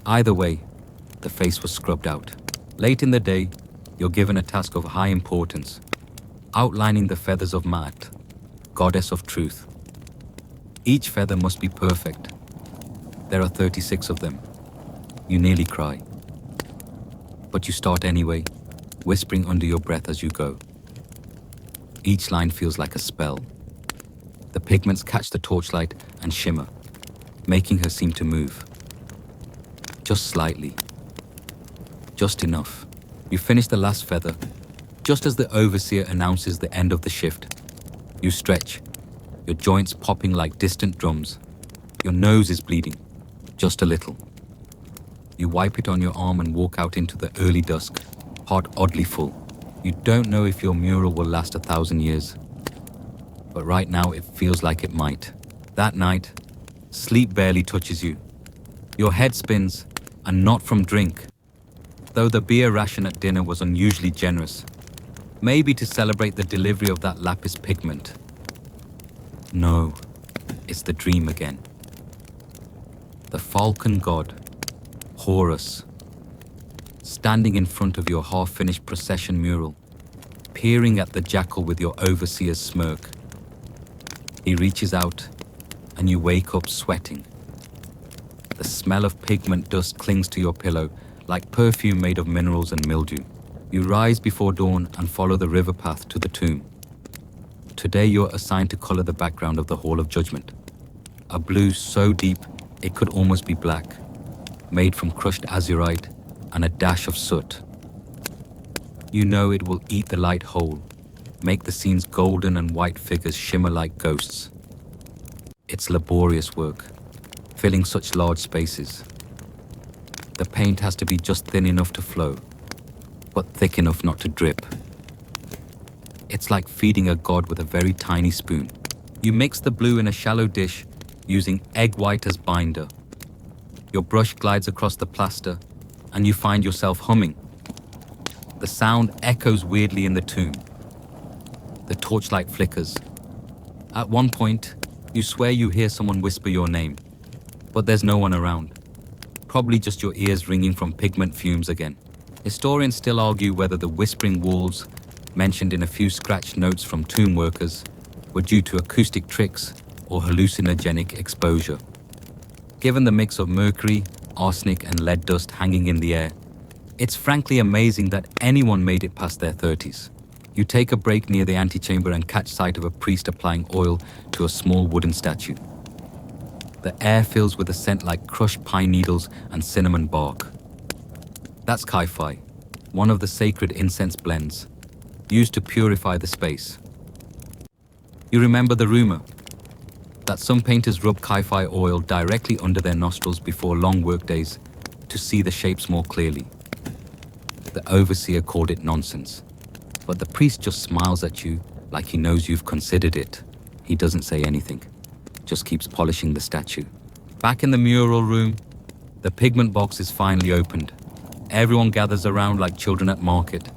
Either way, the face was scrubbed out. Late in the day, you're given a task of high importance, outlining the feathers of Maat, goddess of truth. Each feather must be perfect. There are 36 of them. You nearly cry. But you start anyway, whispering under your breath as you go. Each line feels like a spell. The pigments catch the torchlight and shimmer, making her seem to move. Just slightly. Just enough. You finish the last feather, just as the overseer announces the end of the shift. You stretch, your joints popping like distant drums. Your nose is bleeding, just a little. You wipe it on your arm and walk out into the early dusk, heart oddly full. You don't know if your mural will last 1,000 years. But right now it feels like it might. That night, sleep barely touches you. Your head spins, and not from drink. Though the beer ration at dinner was unusually generous. Maybe to celebrate the delivery of that lapis pigment. No, it's the dream again. The falcon god, Horus, standing in front of your half-finished procession mural, peering at the jackal with your overseer's smirk. He reaches out, and you wake up sweating. The smell of pigment dust clings to your pillow like perfume made of minerals and mildew. You rise before dawn and follow the river path to the tomb. Today you're assigned to color the background of the Hall of Judgment. A blue so deep it could almost be black, made from crushed azurite and a dash of soot. You know it will eat the light whole, make the scene's golden and white figures shimmer like ghosts. It's laborious work, filling such large spaces. The paint has to be just thin enough to flow, but thick enough not to drip. It's like feeding a god with a very tiny spoon. You mix the blue in a shallow dish, using egg white as binder. Your brush glides across the plaster, and you find yourself humming. The sound echoes weirdly in the tomb. The torchlight flickers. At one point, you swear you hear someone whisper your name, but there's no one around. Probably just your ears ringing from pigment fumes again. Historians still argue whether the whispering walls, mentioned in a few scratched notes from tomb workers, were due to acoustic tricks or hallucinogenic exposure. Given the mix of mercury, arsenic, and lead dust hanging in the air, it's frankly amazing that anyone made it past their 30s. You take a break near the antechamber and catch sight of a priest applying oil to a small wooden statue. The air fills with a scent like crushed pine needles and cinnamon bark. That's kai-fi, one of the sacred incense blends, used to purify the space. You remember the rumor that some painters rub kai-fi oil directly under their nostrils before long workdays to see the shapes more clearly. The overseer called it nonsense, but the priest just smiles at you like he knows you've considered it. He doesn't say anything, just keeps polishing the statue. Back in the mural room, the pigment box is finally opened. Everyone gathers around like children at market.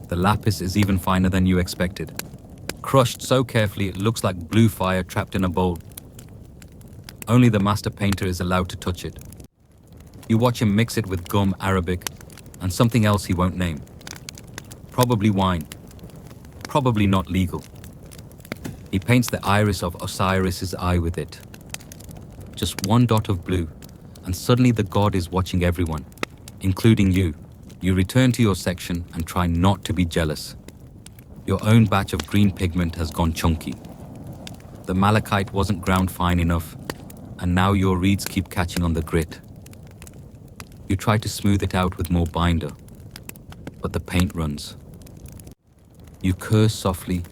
The lapis is even finer than you expected. Crushed so carefully it looks like blue fire trapped in a bowl. Only the master painter is allowed to touch it. You watch him mix it with gum, Arabic, and something else he won't name. Probably wine. Probably not legal. He paints the iris of Osiris's eye with it. Just one dot of blue, and suddenly the god is watching everyone, including you. You return to your section and try not to be jealous. Your own batch of green pigment has gone chunky. The malachite wasn't ground fine enough, and now your reeds keep catching on the grit. You try to smooth it out with more binder, but the paint runs. You curse softly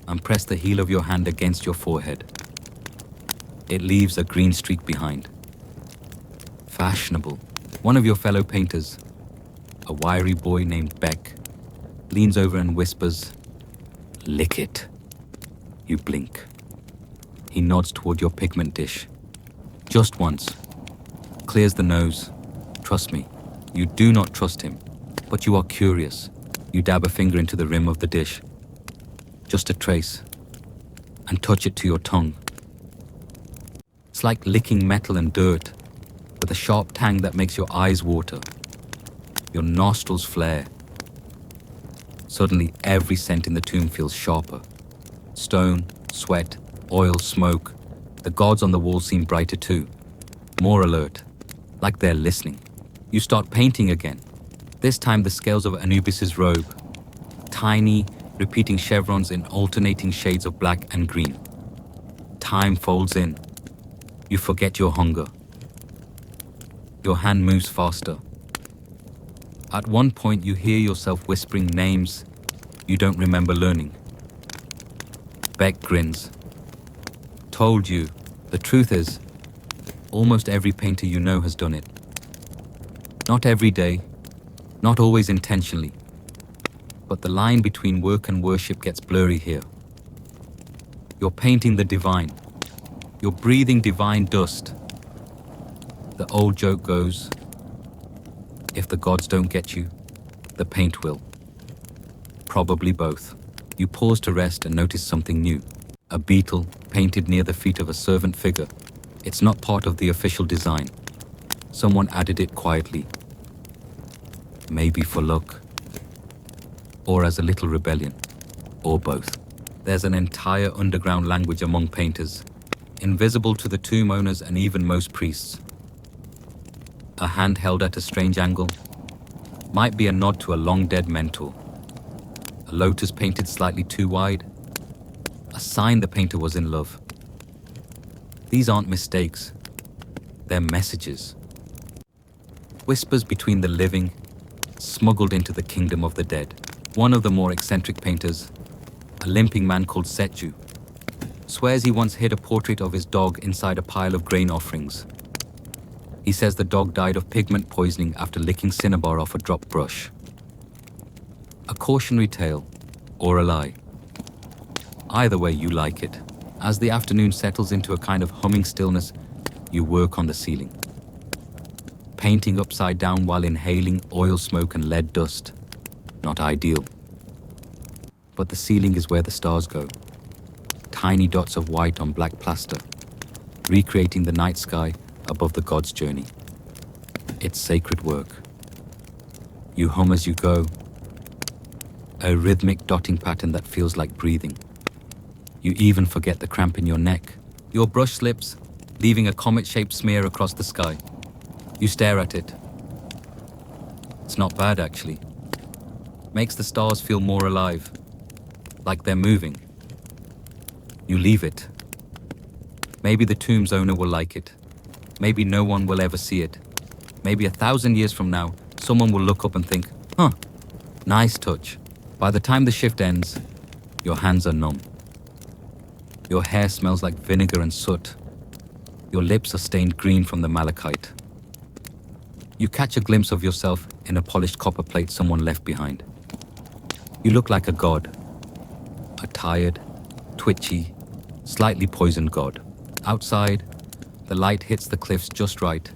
and press the heel of your hand against your forehead. It leaves a green streak behind. Fashionable. One of your fellow painters, a wiry boy named Beck, leans over and whispers, "Lick it." You blink. He nods toward your pigment dish. Just once. Clears the nose. Trust me, you do not trust him, but you are curious. You dab a finger into the rim of the dish. Just a trace. And touch it to your tongue. It's like licking metal and dirt, with a sharp tang that makes your eyes water. Your nostrils flare. Suddenly, every scent in the tomb feels sharper. Stone, sweat, oil, smoke. The gods on the wall seem brighter too. More alert, like they're listening. You start painting again. This time the scales of Anubis's robe. Tiny, repeating chevrons in alternating shades of black and green. Time folds in. You forget your hunger. Your hand moves faster. At one point you hear yourself whispering names you don't remember learning. Beck grins. Told you. The truth is, almost every painter you know has done it. Not every day, not always intentionally, but the line between work and worship gets blurry here. You're painting the divine. You're breathing divine dust. The old joke goes, if the gods don't get you, the paint will. Probably both. You pause to rest and notice something new. A beetle painted near the feet of a servant figure. It's not part of the official design. Someone added it quietly. Maybe for luck. Or as a little rebellion. Or both. There's an entire underground language among painters, invisible to the tomb owners and even most priests. A hand held at a strange angle might be a nod to a long-dead mentor. A lotus painted slightly too wide, a sign the painter was in love. These aren't mistakes, they're messages. Whispers between the living, smuggled into the kingdom of the dead. One of the more eccentric painters, a limping man called Setju, swears he once hid a portrait of his dog inside a pile of grain offerings. He says the dog died of pigment poisoning after licking cinnabar off a drop brush. A cautionary tale, or a lie. Either way you like it. As the afternoon settles into a kind of humming stillness, you work on the ceiling. Painting upside down while inhaling oil smoke and lead dust. Not ideal. But the ceiling is where the stars go. Tiny dots of white on black plaster, recreating the night sky above the god's journey. It's sacred work. You hum as you go, a rhythmic dotting pattern that feels like breathing. You even forget the cramp in your neck. Your brush slips, leaving a comet-shaped smear across the sky. You stare at it. It's not bad, actually. Makes the stars feel more alive, like they're moving. You leave it. Maybe the tomb's owner will like it. Maybe no one will ever see it. Maybe 1,000 years from now, someone will look up and think, huh, nice touch. By the time the shift ends, your hands are numb. Your hair smells like vinegar and soot. Your lips are stained green from the malachite. You catch a glimpse of yourself in a polished copper plate someone left behind. You look like a god. A tired, twitchy, slightly poisoned god. Outside, the light hits the cliffs just right,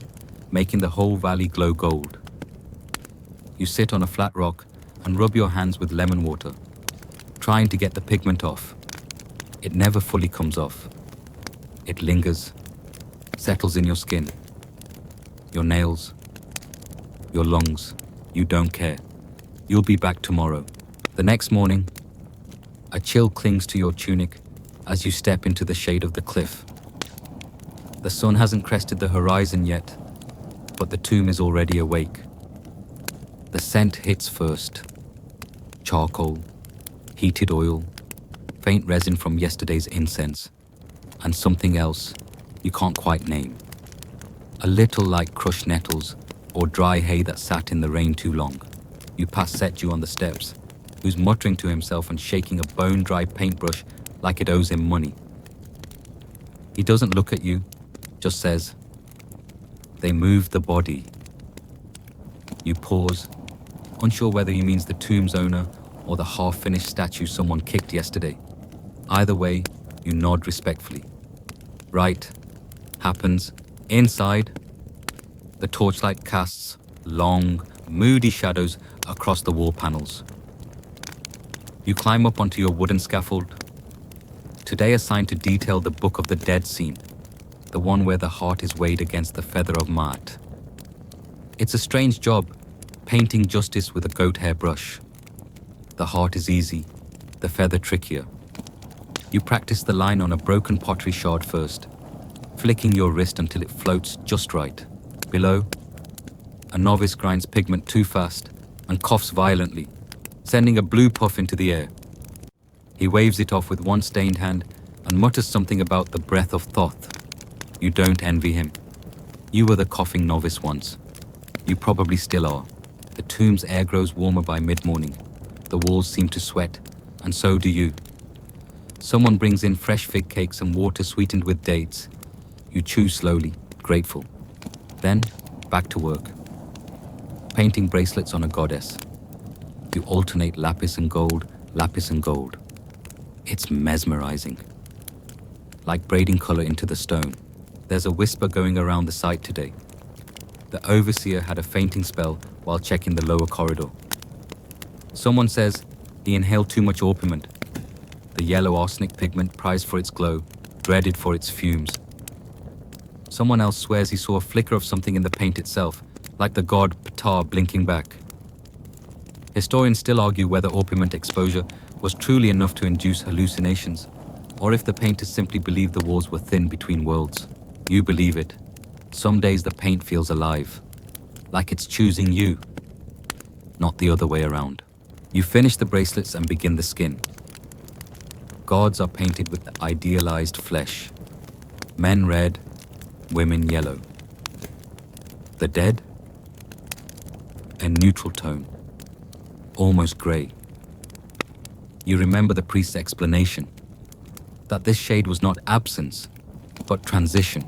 making the whole valley glow gold. You sit on a flat rock and rub your hands with lemon water, trying to get the pigment off. It never fully comes off. It lingers, settles in your skin, your nails, your lungs. You don't care. You'll be back tomorrow. The next morning, a chill clings to your tunic as you step into the shade of the cliff. The sun hasn't crested the horizon yet, but the tomb is already awake. The scent hits first. Charcoal, heated oil, faint resin from yesterday's incense, and something else you can't quite name. A little like crushed nettles or dry hay that sat in the rain too long. You pass Setju on the steps, who's muttering to himself and shaking a bone-dry paintbrush like it owes him money. He doesn't look at you, just says, "They moved the body." You pause, unsure whether he means the tomb's owner or the half-finished statue someone kicked yesterday. Either way, you nod respectfully. Right. Happens. Inside, the torchlight casts long, moody shadows across the wall panels. You climb up onto your wooden scaffold, today assigned to detail the Book of the Dead scene, the one where the heart is weighed against the feather of Maat. It's a strange job, painting justice with a goat hair brush. The heart is easy, the feather trickier. You practice the line on a broken pottery shard first, flicking your wrist until it floats just right. Below, a novice grinds pigment too fast and coughs violently, sending a blue puff into the air. He waves it off with one stained hand and mutters something about the breath of Thoth. You don't envy him. You were the coughing novice once. You probably still are. The tomb's air grows warmer by mid-morning. The walls seem to sweat, and so do you. Someone brings in fresh fig cakes and water sweetened with dates. You chew slowly, grateful. Then, back to work. Painting bracelets on a goddess. You alternate lapis and gold, lapis and gold. It's mesmerizing. Like braiding color into the stone. There's a whisper going around the site today. The overseer had a fainting spell while checking the lower corridor. Someone says he inhaled too much orpiment. The yellow arsenic pigment prized for its glow, dreaded for its fumes. Someone else swears he saw a flicker of something in the paint itself, like the god Ptah blinking back. Historians still argue whether orpiment exposure was truly enough to induce hallucinations, or if the painters simply believed the walls were thin between worlds. You believe it. Some days the paint feels alive, like it's choosing you, not the other way around. You finish the bracelets and begin the skin. Gods are painted with the idealized flesh. Men red, women yellow. The dead? A neutral tone, almost grey. You remember the priest's explanation, that this shade was not absence, but transition.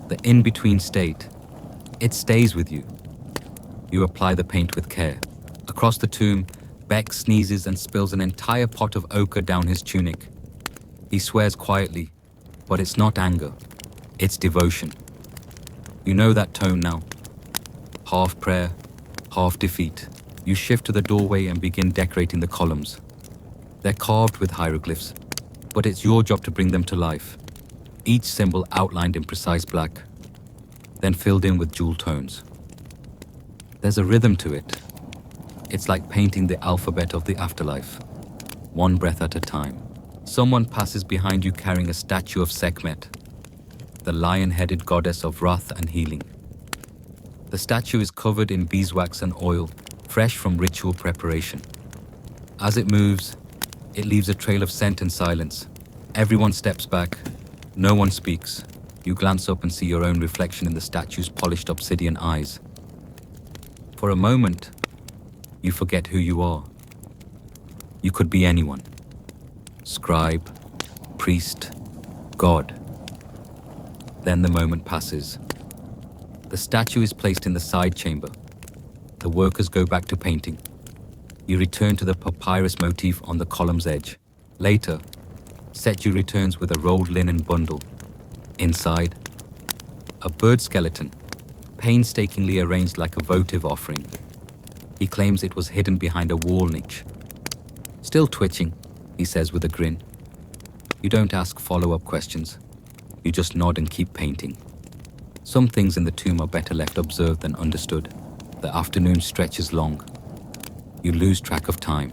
The in-between state, it stays with you. You apply the paint with care. Across the tomb, Beck sneezes and spills an entire pot of ochre down his tunic. He swears quietly, but it's not anger, it's devotion. You know that tone now. Half prayer, half defeat. You shift to the doorway and begin decorating the columns. They're carved with hieroglyphs, but it's your job to bring them to life. Each symbol outlined in precise black, then filled in with jewel tones. There's a rhythm to it. It's like painting the alphabet of the afterlife, one breath at a time. Someone passes behind you carrying a statue of Sekhmet, the lion-headed goddess of wrath and healing. The statue is covered in beeswax and oil, fresh from ritual preparation. As it moves, it leaves a trail of scent and silence. Everyone steps back. No one speaks. You glance up and see your own reflection in the statue's polished obsidian eyes. For a moment, you forget who you are. You could be anyone. Scribe, priest, God. Then the moment passes. The statue is placed in the side chamber. The workers go back to painting. You return to the papyrus motif on the column's edge. Later, Setju returns with a rolled linen bundle. Inside, a bird skeleton, painstakingly arranged like a votive offering. He claims it was hidden behind a wall niche. Still twitching, he says with a grin. You don't ask follow-up questions. You just nod and keep painting. Some things in the tomb are better left observed than understood. The afternoon stretches long. You lose track of time.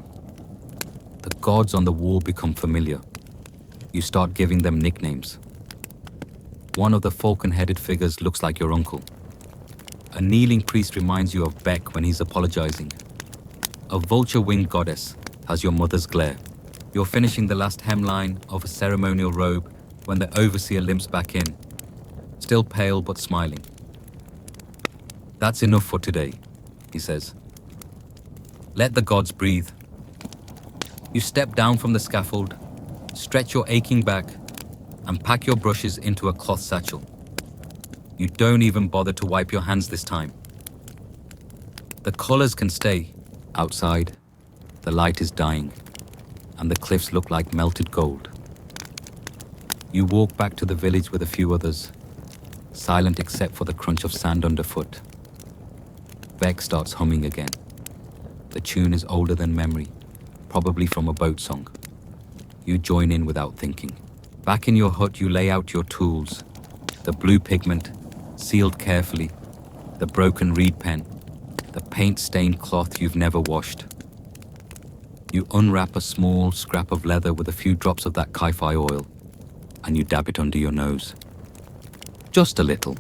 The gods on the wall become familiar. You start giving them nicknames. One of the falcon-headed figures looks like your uncle. A kneeling priest reminds you of Beck when he's apologizing. A vulture-winged goddess has your mother's glare. You're finishing the last hemline of a ceremonial robe when the overseer limps back in, still pale but smiling. "That's enough for today," he says. "Let the gods breathe." You step down from the scaffold, stretch your aching back, and pack your brushes into a cloth satchel. You don't even bother to wipe your hands this time. The colors can stay. Outside, the light is dying, and the cliffs look like melted gold. You walk back to the village with a few others, silent except for the crunch of sand underfoot. Beck starts humming again. The tune is older than memory, probably from a boat song. You join in without thinking. Back in your hut, you lay out your tools. The blue pigment, sealed carefully, the broken reed pen, the paint-stained cloth you've never washed. You unwrap a small scrap of leather with a few drops of that kai-fi oil, and you dab it under your nose. Just a little.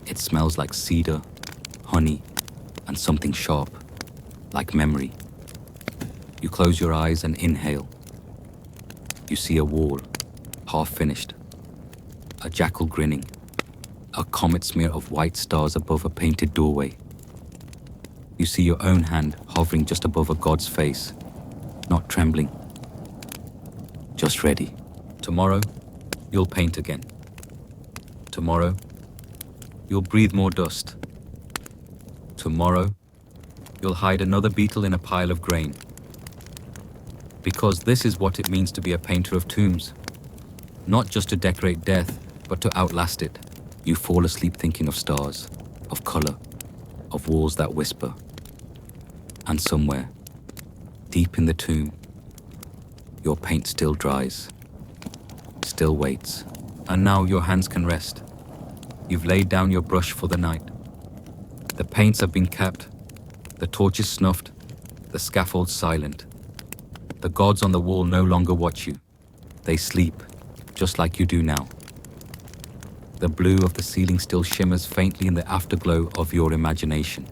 It smells like cedar, honey, and something sharp, like memory. You close your eyes and inhale. You see a wall, half finished. A jackal grinning. A comet smear of white stars above a painted doorway. You see your own hand hovering just above a god's face, not trembling, just ready. Tomorrow, you'll paint again. Tomorrow, you'll breathe more dust. Tomorrow, you'll hide another beetle in a pile of grain. Because this is what it means to be a painter of tombs. Not just to decorate death, but to outlast it. You fall asleep thinking of stars, of color, of walls that whisper. And somewhere, deep in the tomb, your paint still dries, still waits. And now your hands can rest. You've laid down your brush for the night. The paints have been capped, the torches snuffed, the scaffold silent. The gods on the wall no longer watch you. They sleep, just like you do now. The blue of the ceiling still shimmers faintly in the afterglow of your imagination.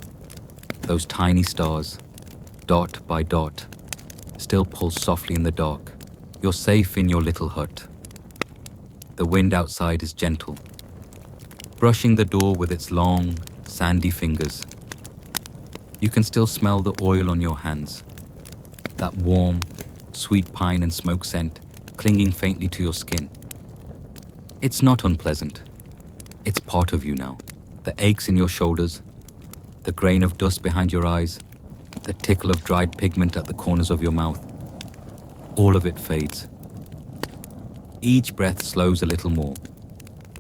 Those tiny stars, dot by dot, still pulse softly in the dark. You're safe in your little hut. The wind outside is gentle, brushing the door with its long, sandy fingers. You can still smell the oil on your hands, that warm, sweet pine and smoke scent clinging faintly to your skin. It's not unpleasant. It's part of you now. The aches in your shoulders, the grain of dust behind your eyes, the tickle of dried pigment at the corners of your mouth. All of it fades. Each breath slows a little more.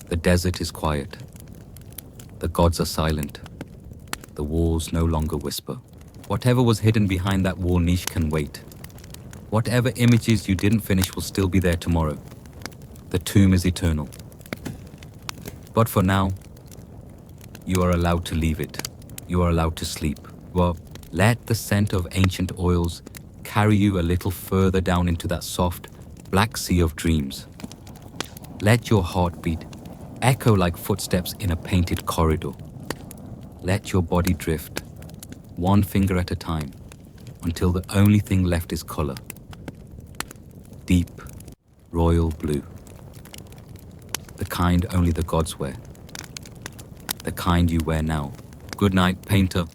The desert is quiet. The gods are silent. The walls no longer whisper. Whatever was hidden behind that wall niche can wait. Whatever images you didn't finish will still be there tomorrow. The tomb is eternal. But for now, you are allowed to leave it. You are allowed to sleep. Well, let the scent of ancient oils carry you a little further down into that soft, black sea of dreams. Let your heartbeat echo like footsteps in a painted corridor. Let your body drift, one finger at a time, until the only thing left is color. Deep, royal blue. The kind only the gods wear. The kind you wear now. Good night, painter.